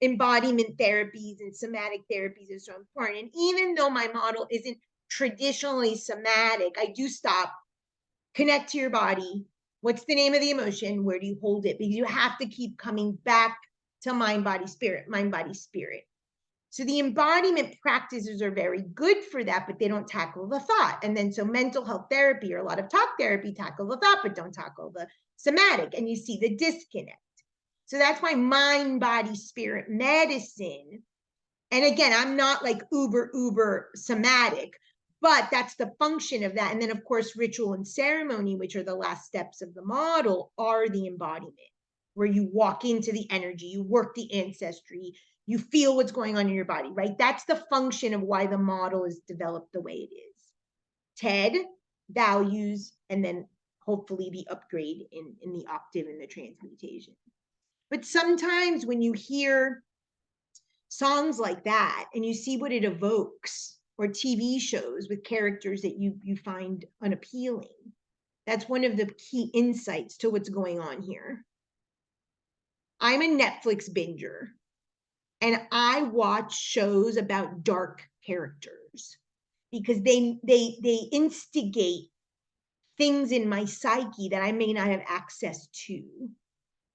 embodiment therapies and somatic therapies are so important. And even though my model isn't traditionally somatic, I do stop, connect to your body. What's the name of the emotion? Where do you hold it? Because you have to keep coming back to mind, body, spirit, mind, body, spirit. So the embodiment practices are very good for that, but they don't tackle the thought. And then so mental health therapy or a lot of talk therapy tackle the thought, but don't tackle the somatic. And you see the disconnect. So that's why mind, body, spirit medicine. And again, I'm not like uber somatic, but that's the function of that. And then of course, ritual and ceremony, which are the last steps of the model, are the embodiment, where you walk into the energy, you work the ancestry, you feel what's going on in your body, right? That's the function of why the model is developed the way it is. TED, values, and then hopefully the upgrade in the octave and the transmutation. But sometimes when you hear songs like that and you see what it evokes, or TV shows with characters that you find unappealing, that's one of the key insights to what's going on here. I'm a Netflix binger, and I watch shows about dark characters because they instigate things in my psyche that I may not have access to.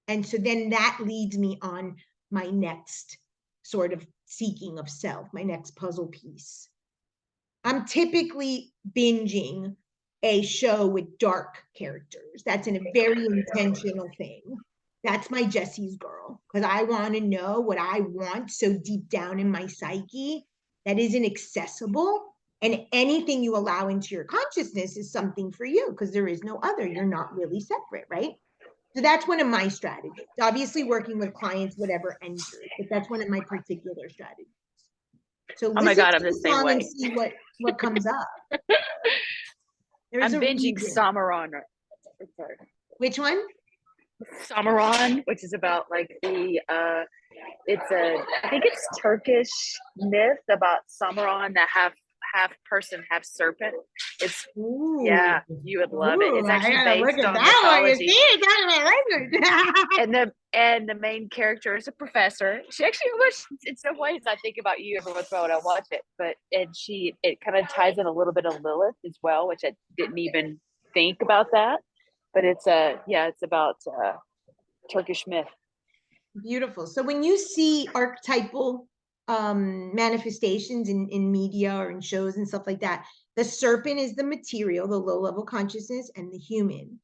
And so then that leads me on my next sort of seeking of self, my next puzzle piece. I'm typically binging a show with dark characters. That's a very intentional thing. That's my Jesse's Girl, because I want to know what I want so deep down in my psyche that isn't accessible. And anything you allow into your consciousness is something for you, because there is no other. You're not really separate, right? So that's one of my strategies. Obviously, working with clients, whatever enters, but that's one of my particular strategies. So oh my God, I'm the same way. And see what comes up. I'm binging Samaran. Which one? Samaran, which is about like I think it's Turkish myth about Samaran, that half person, half serpent. It's yeah, you would love it. It's actually based on mythology. And the main character is a professor. She actually, in some ways, I think about you every once in a while when I watch it. It kind of ties in a little bit of Lilith as well, which I didn't even think about that. But it's about Turkish myth. Beautiful. So when you see archetypal manifestations in media or in shows and stuff like that, the serpent is the material, the low level consciousness, and the human,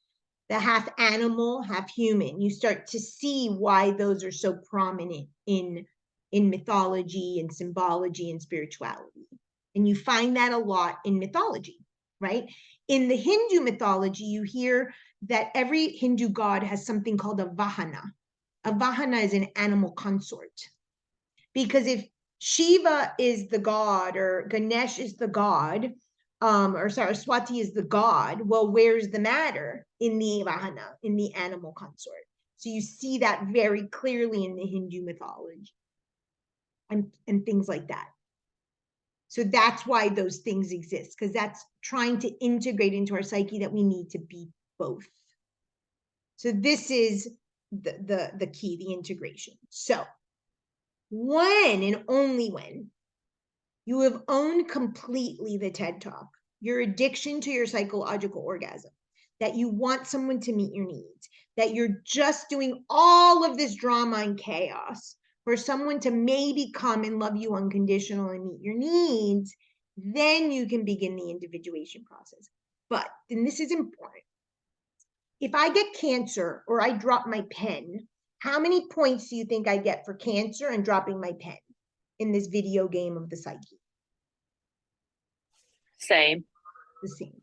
the half animal, half human. You start to see why those are so prominent in mythology and symbology and spirituality. And you find that a lot in mythology, right? In the Hindu mythology, you hear that every Hindu god has something called a vahana. A vahana is an animal consort. Because if Shiva is the god, or Ganesh is the god, or Saraswati is the god, well, where's the matter? In the vahana, in the animal consort. So you see that very clearly in the Hindu mythology and things like that. So that's why those things exist, because that's trying to integrate into our psyche that we need to be both. So this is the key, the integration. So when and only when you have owned completely the TED Talk, your addiction to your psychological orgasm, that you want someone to meet your needs, that you're just doing all of this drama and chaos for someone to maybe come and love you unconditionally and meet your needs, then you can begin the individuation process. But, and this is important, if I get cancer or I drop my pen, how many points do you think I get for cancer and dropping my pen in this video game of the psyche? Same. The same.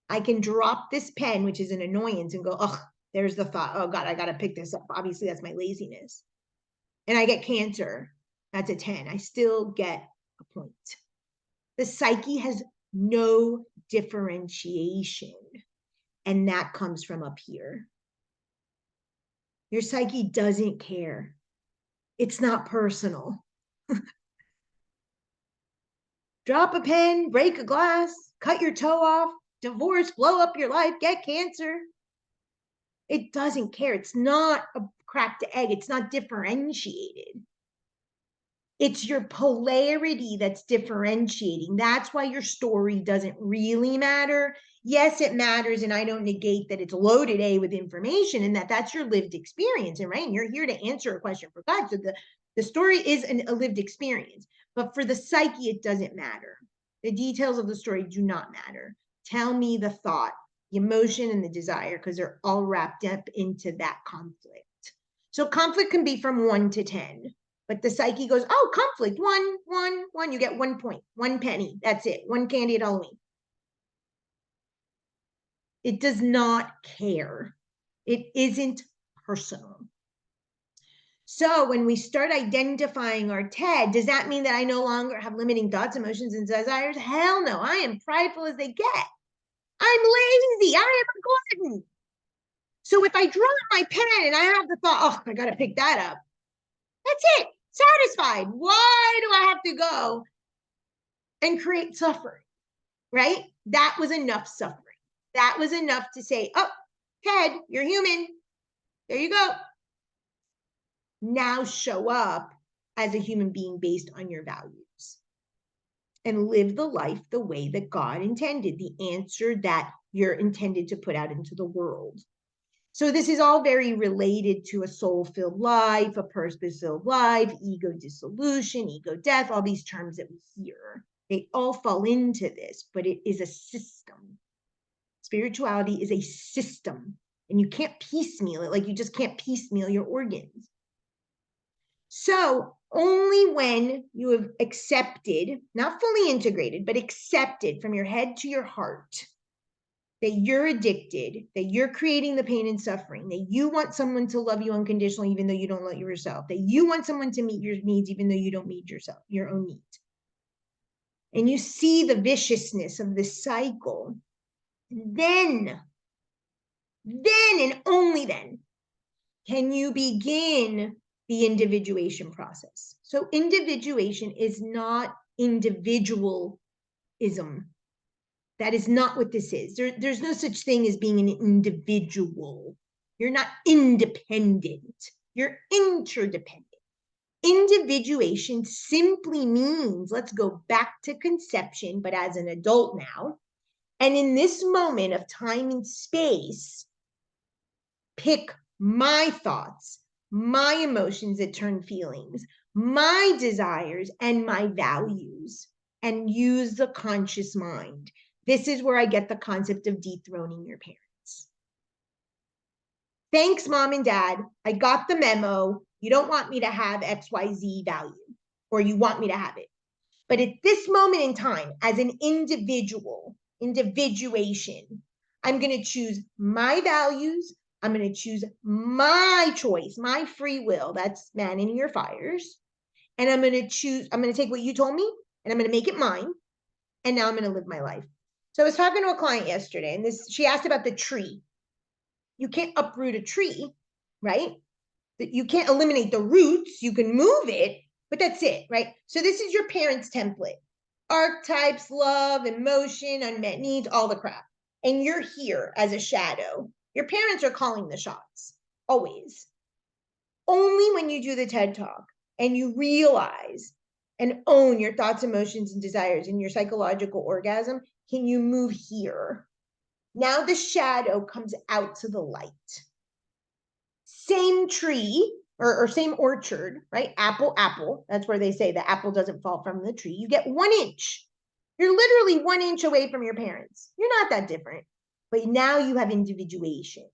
I can drop this pen, which is an annoyance, and go, oh, there's the thought, oh God, I got to pick this up. Obviously, that's my laziness. And I get cancer. That's a 10. I still get a point. The psyche has no differentiation. And that comes from up here. Your psyche doesn't care. It's not personal. Drop a pen, break a glass, cut your toe off, divorce, blow up your life, get cancer. It doesn't care. It's not a cracked egg. It's not differentiated. It's your polarity that's differentiating. That's why your story doesn't really matter. Yes, it matters, and I don't negate that it's loaded with information and that's your lived experience, and right, and you're here to answer a question for God. So the story is a lived experience, but for the psyche, it doesn't matter. The details of the story do not matter. Tell me the thought, the emotion, and the desire, because they're all wrapped up into that conflict. So conflict can be from 1 to 10. But the psyche goes, oh, conflict, 1. You get 1 point, 1 penny. That's it. 1 candy at Halloween. It does not care. It isn't personal. So when we start identifying our TED, does that mean that I no longer have limiting thoughts, emotions, and desires? Hell no. I am prideful as they get. I'm lazy. I am a glutton. So if I drop my pen and I have the thought, oh, I got to pick that up. That's it. Satisfied. Why do I have to go and create suffering? Right? That was enough suffering. That was enough to say, oh, Ted, you're human. There you go. Now show up as a human being based on your values and live the life the way that God intended, the answer that you're intended to put out into the world. So this is all very related to a soul-filled life, a purpose-filled life, ego dissolution, ego death, all these terms that we hear. They all fall into this, but it is a system. Spirituality is a system, and you can't piecemeal it, like you just can't piecemeal your organs. So only when you have accepted, not fully integrated, but accepted from your head to your heart, that you're addicted, that you're creating the pain and suffering, that you want someone to love you unconditionally, even though you don't love yourself, that you want someone to meet your needs, even though you don't meet yourself, your own needs. And you see the viciousness of this cycle, then and only then can you begin the individuation process. So individuation is not individualism. That is not what this is. There's no such thing as being an individual. You're not independent. You're interdependent. Individuation simply means, let's go back to conception, but as an adult now. And in this moment of time and space, pick my thoughts, my emotions that turn feelings, my desires, and my values, and use the conscious mind. This is where I get the concept of dethroning your parents. Thanks, mom and dad. I got the memo. You don't want me to have XYZ value, or you want me to have it. But at this moment in time, as an individual, individuation, I'm going to choose my values. I'm going to choose my choice, my free will. That's manning your fires. And I'm going to take what you told me and I'm going to make it mine. And now I'm going to live my life. So I was talking to a client yesterday, and she asked about the tree. You can't uproot a tree, right? You can't eliminate the roots. You can move it, but that's it, right? So this is your parents' template. Archetypes, love, emotion, unmet needs, all the crap. And you're here as a shadow. Your parents are calling the shots, always. Only when you do the TED Talk and you realize and own your thoughts, emotions, and desires and your psychological orgasm can you move here. Now the shadow comes out to the light. Same tree or same orchard, right? Apple, apple. That's where they say the apple doesn't fall from the tree. You get 1 inch. You're literally 1 inch away from your parents. You're not that different. But now you have individuation.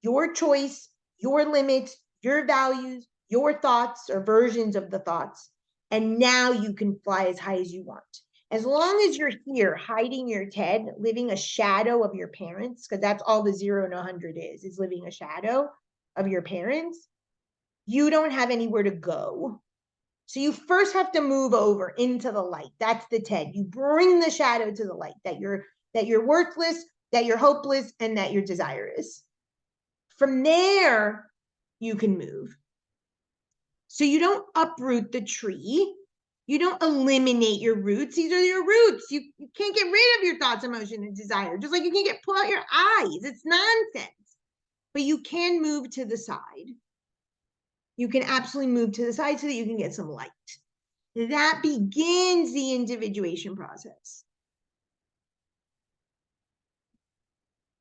Your choice, your limits, your values, your thoughts or versions of the thoughts. And now you can fly as high as you want. As long as you're here hiding your TED, living a shadow of your parents, because that's all the 0 and 100 is living a shadow of your parents, you don't have anywhere to go. So you first have to move over into the light. That's the TED. You bring the shadow to the light, that you're worthless, that you're hopeless, and that you're desirous. From there, you can move. So you don't uproot the tree. You don't eliminate your roots. These are your roots. You can't get rid of your thoughts, emotion, and desire. Just like you can't pull out your eyes. It's nonsense. But you can move to the side. You can absolutely move to the side so that you can get some light. That begins the individuation process.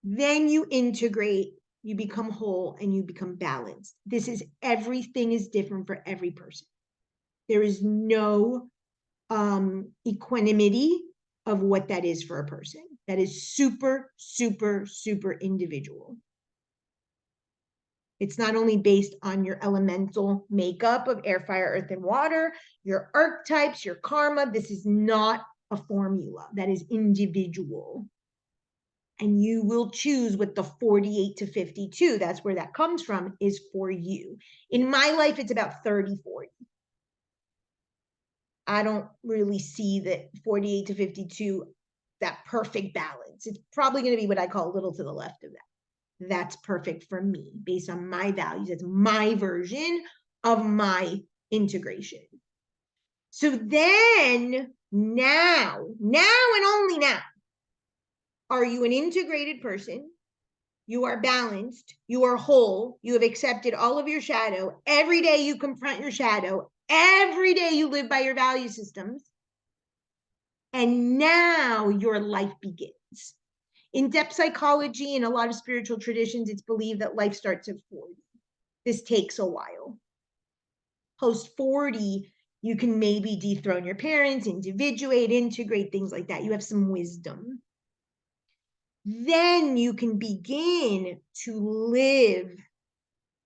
Then you integrate, you become whole, and you become balanced. Everything is different for every person. There is no equanimity of what that is for a person. That is super, super, super individual. It's not only based on your elemental makeup of air, fire, earth, and water, your archetypes, your karma. This is not a formula. That is individual. And you will choose what the 48 to 52, that's where that comes from, is for you. In my life, it's about 30-40. I don't really see that 48 to 52, that perfect balance. It's probably going to be what I call a little to the left of that. That's perfect for me based on my values. It's my version of my integration. So then now and only now, are you an integrated person? You are balanced. You are whole. You have accepted all of your shadow. Every day you confront your shadow. Every day you live by your value systems. And now your life begins. In depth psychology and a lot of spiritual traditions, it's believed that life starts at 40. This takes a while. Post 40, you can maybe dethrone your parents, individuate, integrate, things like that. You have some wisdom. Then you can begin to live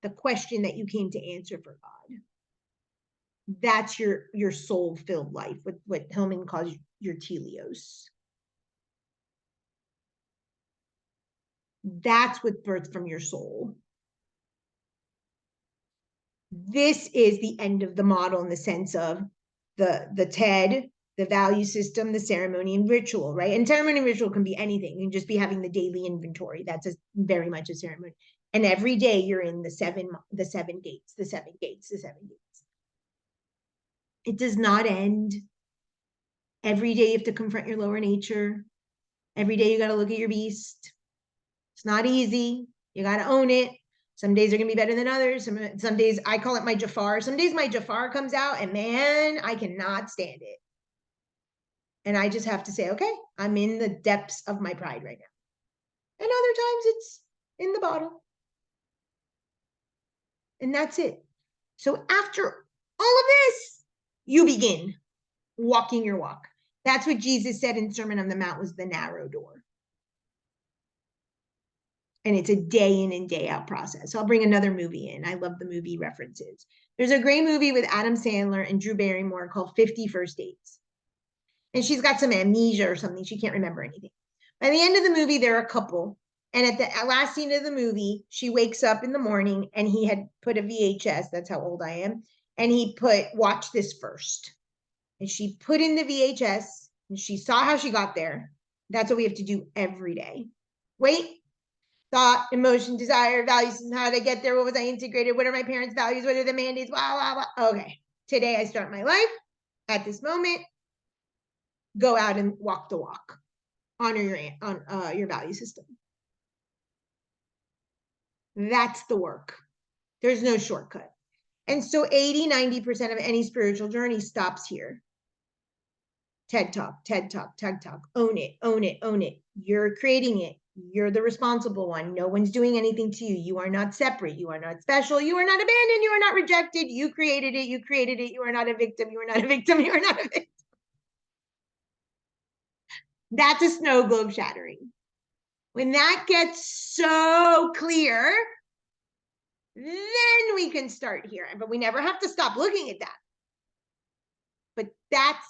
the question that you came to answer for God. That's your soul-filled life, what Hillman calls your teleos. That's what birthed from your soul. This is the end of the model in the sense of the TED, the value system, the ceremony and ritual, right? And ceremony and ritual can be anything. You can just be having the daily inventory. That's very much a ceremony. And every day you're in the seven gates. It does not end. Every day you have to confront your lower nature. Every day you got to look at your beast. It's not easy. You got to own it. Some days are going to be better than others. Some days, I call it my Jafar. Some days my Jafar comes out and man, I cannot stand it. And I just have to say, okay, I'm in the depths of my pride right now. And other times it's in the bottle. And that's it. So after all of this, you begin walking your walk. That's what Jesus said in Sermon on the Mount was the narrow door. And it's a day in and day out process. So I'll bring another movie in. I love the movie references. There's a great movie with Adam Sandler and Drew Barrymore called 50 First Dates. And she's got some amnesia or something. She can't remember anything. By the end of the movie, they're a couple. And at the last scene of the movie, she wakes up in the morning and he had put a VHS. That's how old I am. And he put, watch this first. And she put in the VHS and she saw how she got there. That's what we have to do every day. Wait. Thought, emotion, desire, values, and how did I get there? What was I integrated? What are my parents' values? What are the mandates? Blah, blah, blah. Okay. Today I start my life at this moment. Go out and walk the walk. Honor your value system. That's the work. There's no shortcut. And so 80-90% of any spiritual journey stops here. TED Talk, TED Talk, TED Talk. Own it, own it, own it. You're creating it. You're the responsible one. No one's doing anything to you. You are not separate. You are not special. You are not abandoned. You are not rejected. You created it. You created it. You are not a victim. You are not a victim. You are not a victim. That's a snow globe shattering. When that gets so clear, then we can start here. But we never have to stop looking at that. But that's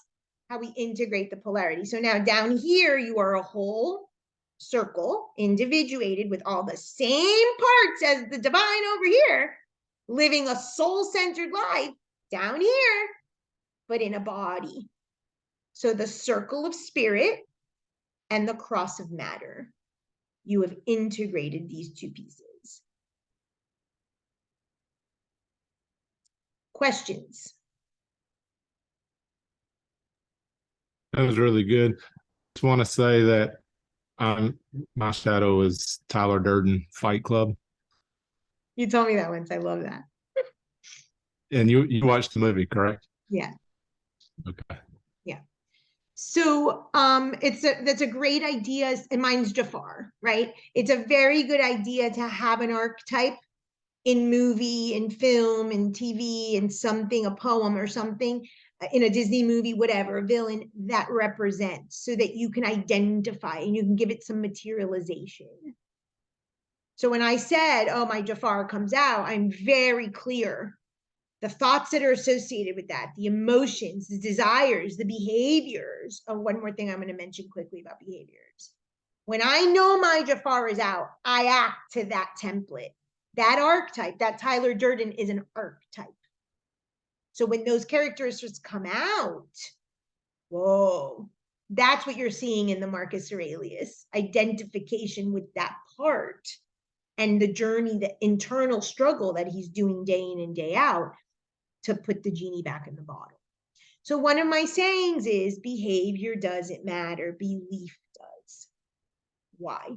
how we integrate the polarity. So now down here, you are a whole circle, individuated with all the same parts as the divine over here, living a soul-centered life down here, but in a body. So the circle of spirit and the cross of matter. You have integrated these two pieces. Questions? That was really good. Just want to say that my shadow is Tyler Durden Fight Club. You told me that once. I love that. And you watched the movie, correct? Yeah. Okay. Yeah. So that's a great idea. And mine's Jafar, right? It's a very good idea to have an archetype in movie, in film, in TV, in something, a poem or something, in a Disney movie, whatever, a villain that represents, so that you can identify and you can give it some materialization. So when I said, oh, my Jafar comes out, I'm very clear. The thoughts that are associated with that, the emotions, the desires, the behaviors. Oh, one more thing I'm going to mention quickly about behaviors. When I know my Jafar is out, I act to that template. That archetype, that Tyler Durden is an archetype. So when those characteristics come out, whoa, that's what you're seeing in the Marcus Aurelius, identification with that part and the journey, the internal struggle that he's doing day in and day out to put the genie back in the bottle. So one of my sayings is behavior doesn't matter, belief does. Why?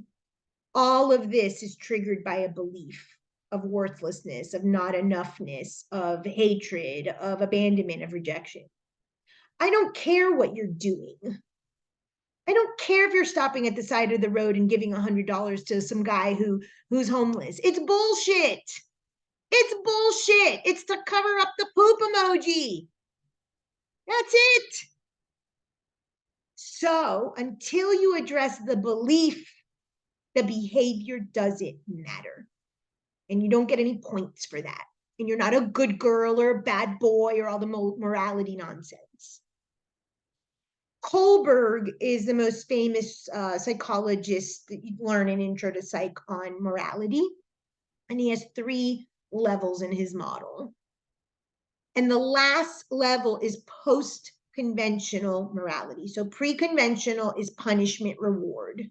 All of this is triggered by a belief of worthlessness, of not enoughness, of hatred, of abandonment, of rejection. I don't care what you're doing. I don't care if you're stopping at the side of the road and giving $100 to some guy who's homeless. It's bullshit. It's bullshit. It's to cover up the poop emoji. That's it. So until you address the belief, the behavior doesn't matter. And you don't get any points for that. And you're not a good girl or a bad boy or all the morality nonsense. Kohlberg is the most famous psychologist that you learn in Intro to Psych on morality. And he has 3 levels in his model. And the last level is post-conventional morality. So pre-conventional is punishment reward.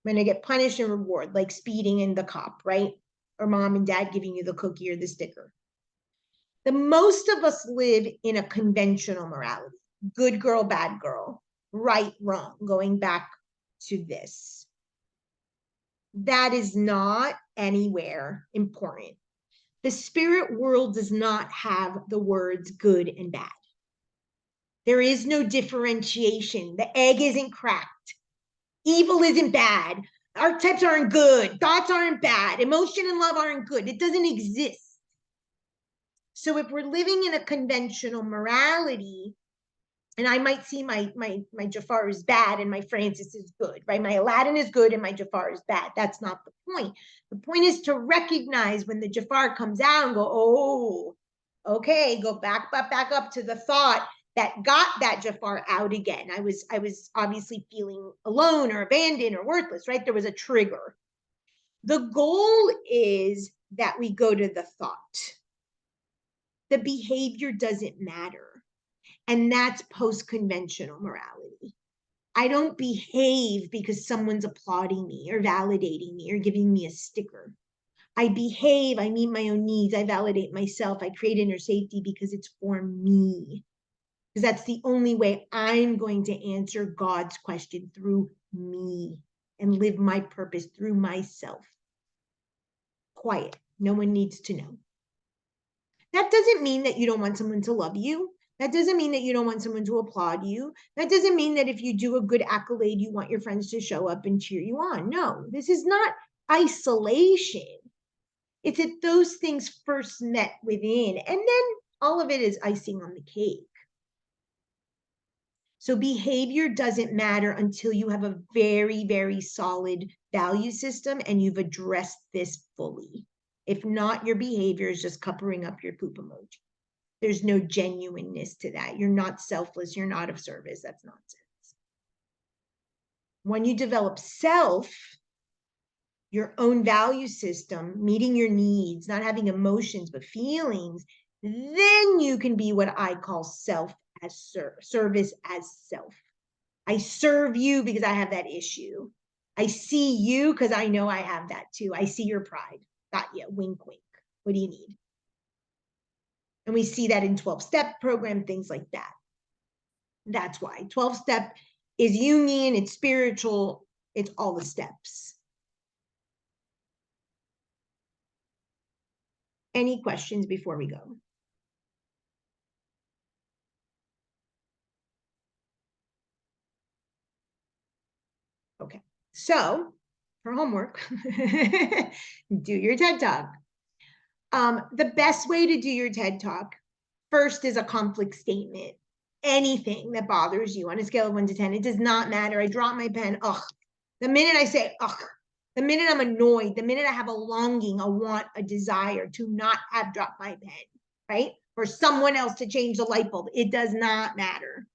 When I get punished and reward, like speeding in the cop, right? Or mom and dad giving you the cookie or the sticker. The most of us live in a conventional morality. Good girl, bad girl, right, wrong, going back to this. That is not anywhere important. The spirit world does not have the words good and bad. There is no differentiation. The egg isn't cracked. Evil isn't bad. Archetypes aren't good. Thoughts aren't bad. Emotion and love aren't good. It doesn't exist. So if we're living in a conventional morality, and I might see my Jafar is bad and my Francis is good, right? My Aladdin is good and my Jafar is bad. That's not the point. The point is to recognize when the Jafar comes out and go, oh, okay, go back up to the thought that got that Jafar out again. I was obviously feeling alone or abandoned or worthless, right? There was a trigger. The goal is that we go to the thought. The behavior doesn't matter. And that's post-conventional morality. I don't behave because someone's applauding me or validating me or giving me a sticker. I behave, I meet my own needs, I validate myself, I create inner safety because it's for me. Because that's the only way I'm going to answer God's question, through me, and live my purpose through myself. quiet. No one needs to know. That doesn't mean that you don't want someone to love you. That doesn't mean that you don't want someone to applaud you. That doesn't mean that if you do a good accolade, you want your friends to show up and cheer you on. No, this is not isolation. It's that those things first met within, and then all of it is icing on the cake. So behavior doesn't matter until you have a very, very solid value system and you've addressed this fully. If not, your behavior is just covering up your poop emoji. There's no genuineness to that. You're not selfless. You're not of service. That's nonsense. When you develop self, your own value system, meeting your needs, not having emotions, but feelings, then you can be what I call self as service as self. I serve you because I have that issue. I see you because I know I have that too. I see your pride. Got you. Wink, wink. What do you need? And we see that in 12-step program, things like that. That's why 12-step is union, it's spiritual, it's all the steps. Any questions before we go? Okay, so for homework, do your TED Talk. The best way to do your TED Talk first is a conflict statement. Anything that bothers you on a scale of 1 to 10, it does not matter. I drop my pen, ugh. The minute I say, ugh, the minute I'm annoyed, the minute I have a longing, a want, a desire to not have dropped my pen, right? For someone else to change the light bulb, it does not matter.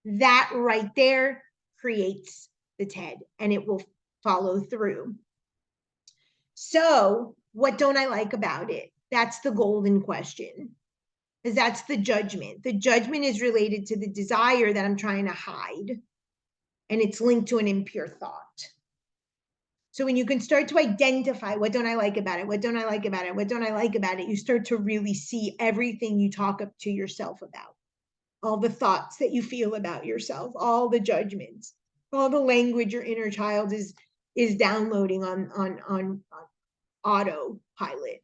That right there creates the TED and it will follow through. So what don't I like about it? That's the golden question, because that's the judgment. The judgment is related to the desire that I'm trying to hide, and it's linked to an impure thought. So when you can start to identify what don't I like about it, what don't I like about it, what don't I like about it, you start to really see everything you talk up to yourself about, all the thoughts that you feel about yourself, all the judgments, all the language your inner child is downloading on autopilot.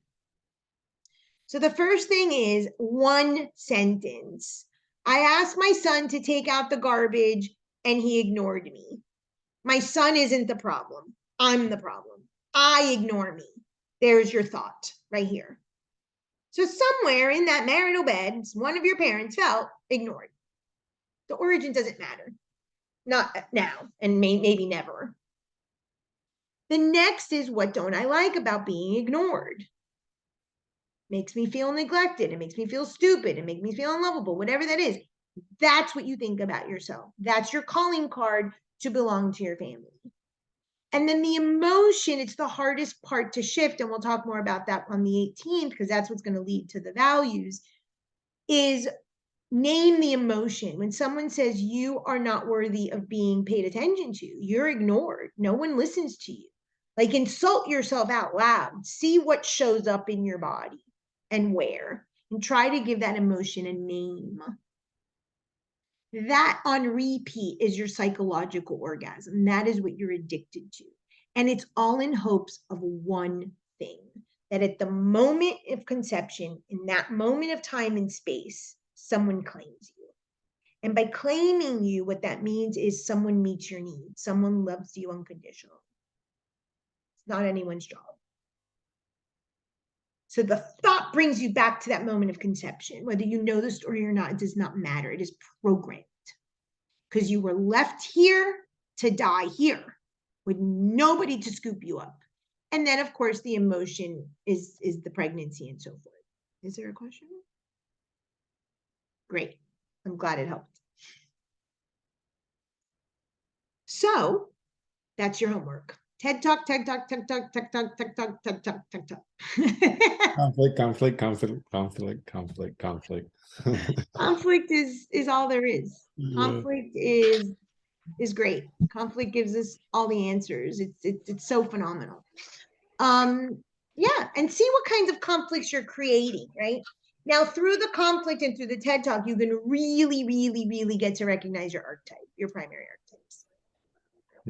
So the first thing is one sentence. I asked my son to take out the garbage and he ignored me. My son isn't the problem. I'm the problem. I ignore me. There's your thought right here. So somewhere in that marital bed, one of your parents felt ignored. The origin doesn't matter. Not now and maybe never. The next is, what don't I like about being ignored? Makes me feel neglected. It makes me feel stupid. It makes me feel unlovable, whatever that is. That's what you think about yourself. That's your calling card to belong to your family. And then the emotion, it's the hardest part to shift. And we'll talk more about that on the 18th, because that's what's going to lead to the values, is name the emotion. When someone says you are not worthy of being paid attention to, you're ignored. No one listens to you. Like, insult yourself out loud. See what shows up in your body and where, and try to give that emotion a name. That on repeat is your psychological orgasm. That is what you're addicted to. And it's all in hopes of one thing, that at the moment of conception, in that moment of time and space, someone claims you. And by claiming you, what that means is someone meets your needs. Someone loves you unconditionally. It's not anyone's job. So the thought brings you back to that moment of conception. Whether you know the story or not, it does not matter. It is programmed. Because you were left here to die here with nobody to scoop you up. And then, of course, the emotion is the pregnancy and so forth. Is there a question? Great. I'm glad it helped. So that's your homework. TED Talk, TED Talk, TED Talk, TED Talk, TED Talk, TED Talk, TED Talk. Conflict. Conflict is all there is. Yeah. Conflict is great. Conflict gives us all the answers. It's so phenomenal. Yeah, and see what kinds of conflicts you're creating, right? Now, through the conflict and through the TED Talk, you can really, really, really get to recognize your archetype, your primary archetypes.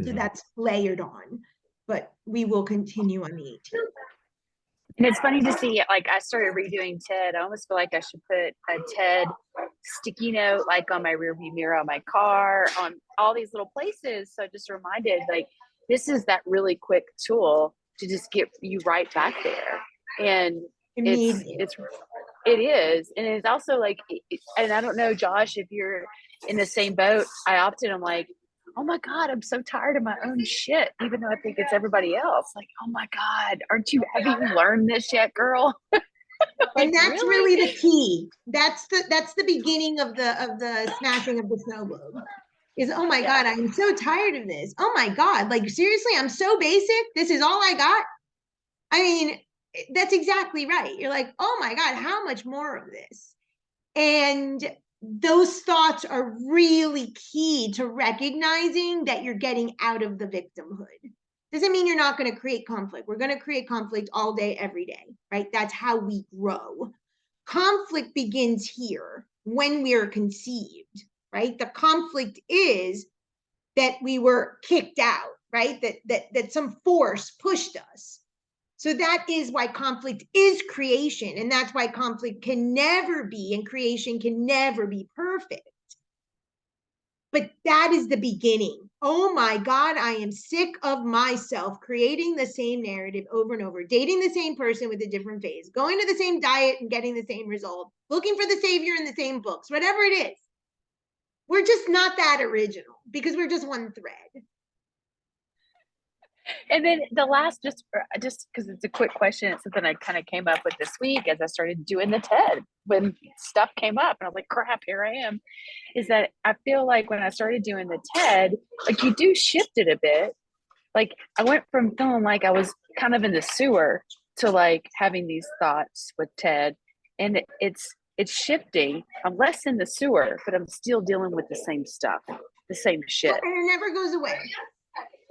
So that's layered on. but we will continue on the 18th. And it's funny to see, like, I started redoing TED. I almost feel like I should put a TED sticky note, like on my rearview mirror, on my car, on all these little places. So just reminded, like, this is that really quick tool to just get you right back there. And Immediate. it is. And it's also like, and I don't know, Josh, if you're in the same boat, I often am like, oh my God, I'm so tired of my own shit, even though I think it's everybody else. Like, oh my God, have you learned this yet, girl? Like, and that's really the key. That's the beginning of the smashing of the snow globe. Is, oh my God, I'm so tired of this. Oh my God, like seriously, I'm so basic. This is all I got. I mean, that's exactly right. You're like, oh my God, how much more of this? And those thoughts are really key to recognizing that you're getting out of the victimhood. Doesn't mean you're not going to create conflict. We're going to create conflict all day, every day, right? That's how we grow. Conflict begins here when we are conceived, right? The conflict is that we were kicked out, right? That some force pushed us. So that is why conflict is creation. And that's why conflict can never be, and creation can never be perfect. But that is the beginning. Oh my God, I am sick of myself creating the same narrative over and over, dating the same person with a different phase, going to the same diet and getting the same result, looking for the savior in the same books, whatever it is. We're just not that original because we're just one thread. And then the last, just because it's a quick question, it's something I kind of came up with this week as I started doing the TED when stuff came up, and I'm like, crap, here I am. Is that I feel like when I started doing the TED, like you do shift it a bit. Like I went from feeling like I was kind of in the sewer to like having these thoughts with TED, and it's shifting. I'm less in the sewer, but I'm still dealing with the same stuff, the same shit. And it never goes away.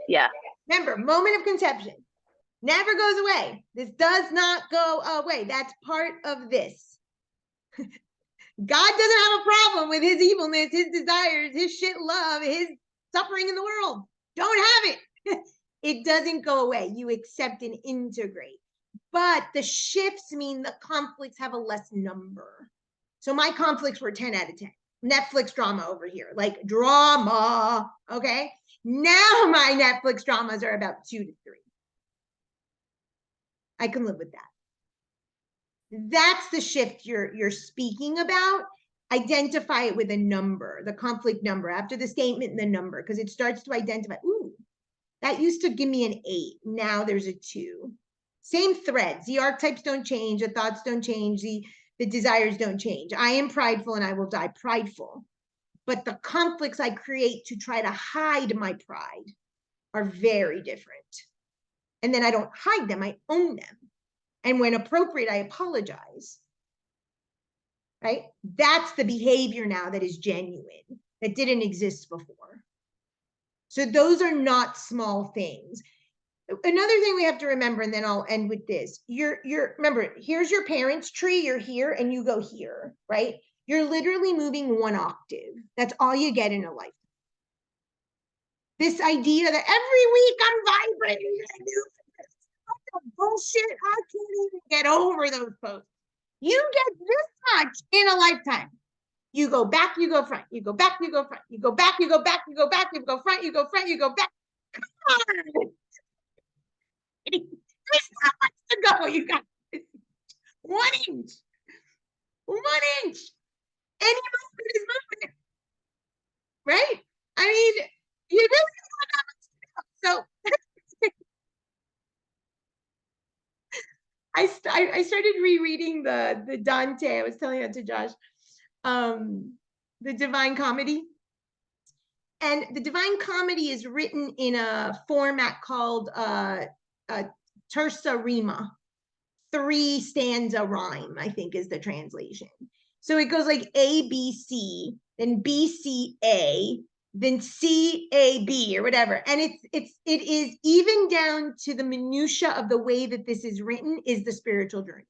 Yeah. Remember, moment of conception never goes away. This does not go away. That's part of this. God doesn't have a problem with his evilness, his desires, his shit love, his suffering in the world. Don't have it. It doesn't go away. You accept and integrate. But the shifts mean the conflicts have a less number. So my conflicts were 10 out of 10. Netflix drama over here, like drama, okay? Now my Netflix dramas are about 2 to 3. I can live with that. That's the shift you're speaking about. Identify it with a number, the conflict number, after the statement, the number, because it starts to identify, ooh, that used to give me an 8. Now there's a 2. Same threads. The archetypes don't change. The thoughts don't change. The desires don't change. I am prideful and I will die prideful. But the conflicts I create to try to hide my pride are very different. And then I don't hide them, I own them. And when appropriate, I apologize. Right? That's the behavior now that is genuine, that didn't exist before. So those are not small things. Another thing we have to remember, and then I'll end with this. Remember, here's your parents' tree, you're here and you go here, right? You're literally moving 1 octave. That's all you get in a lifetime. This idea that every week I'm vibrating, bullshit, I can't even get over those posts. You get this much in a lifetime. You go back, you go front, you go back, you go front, you go back, you go back, you go back, you go front, you go front, you go back. Come on. There's not much to go, you guys. 1 inch. 1 inch. Any movement is movement. Right? I mean, you really don't have much to go. So I started rereading the Dante. I was telling that to Josh, the Divine Comedy. And the Divine Comedy is written in a format called terza rima, 3 stanza rhyme, I think is the translation. So it goes like A, B, C, then B, C, A, then C, A, B, or whatever. And it is even down to the minutia of the way that this is written is the spiritual journey.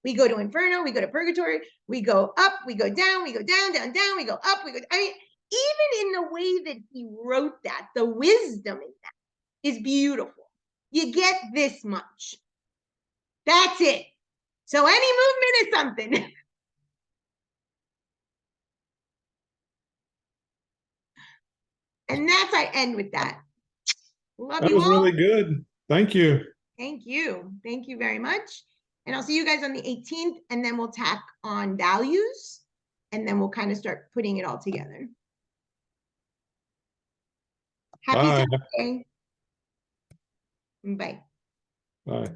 We go to Inferno, we go to Purgatory, we go up, we go down, down, down, we go up, we go. I mean, even in the way that he wrote that, the wisdom in that is beautiful. you get this much. That's it. So any movement is something. And that's, I end with that. Love That you was all. really good. Thank you. Thank you. Thank you very much. And I'll see you guys on the 18th, and then we'll tack on values, and then we'll kind of start putting it all together. Happy Bye. Saturday. Bye. Bye.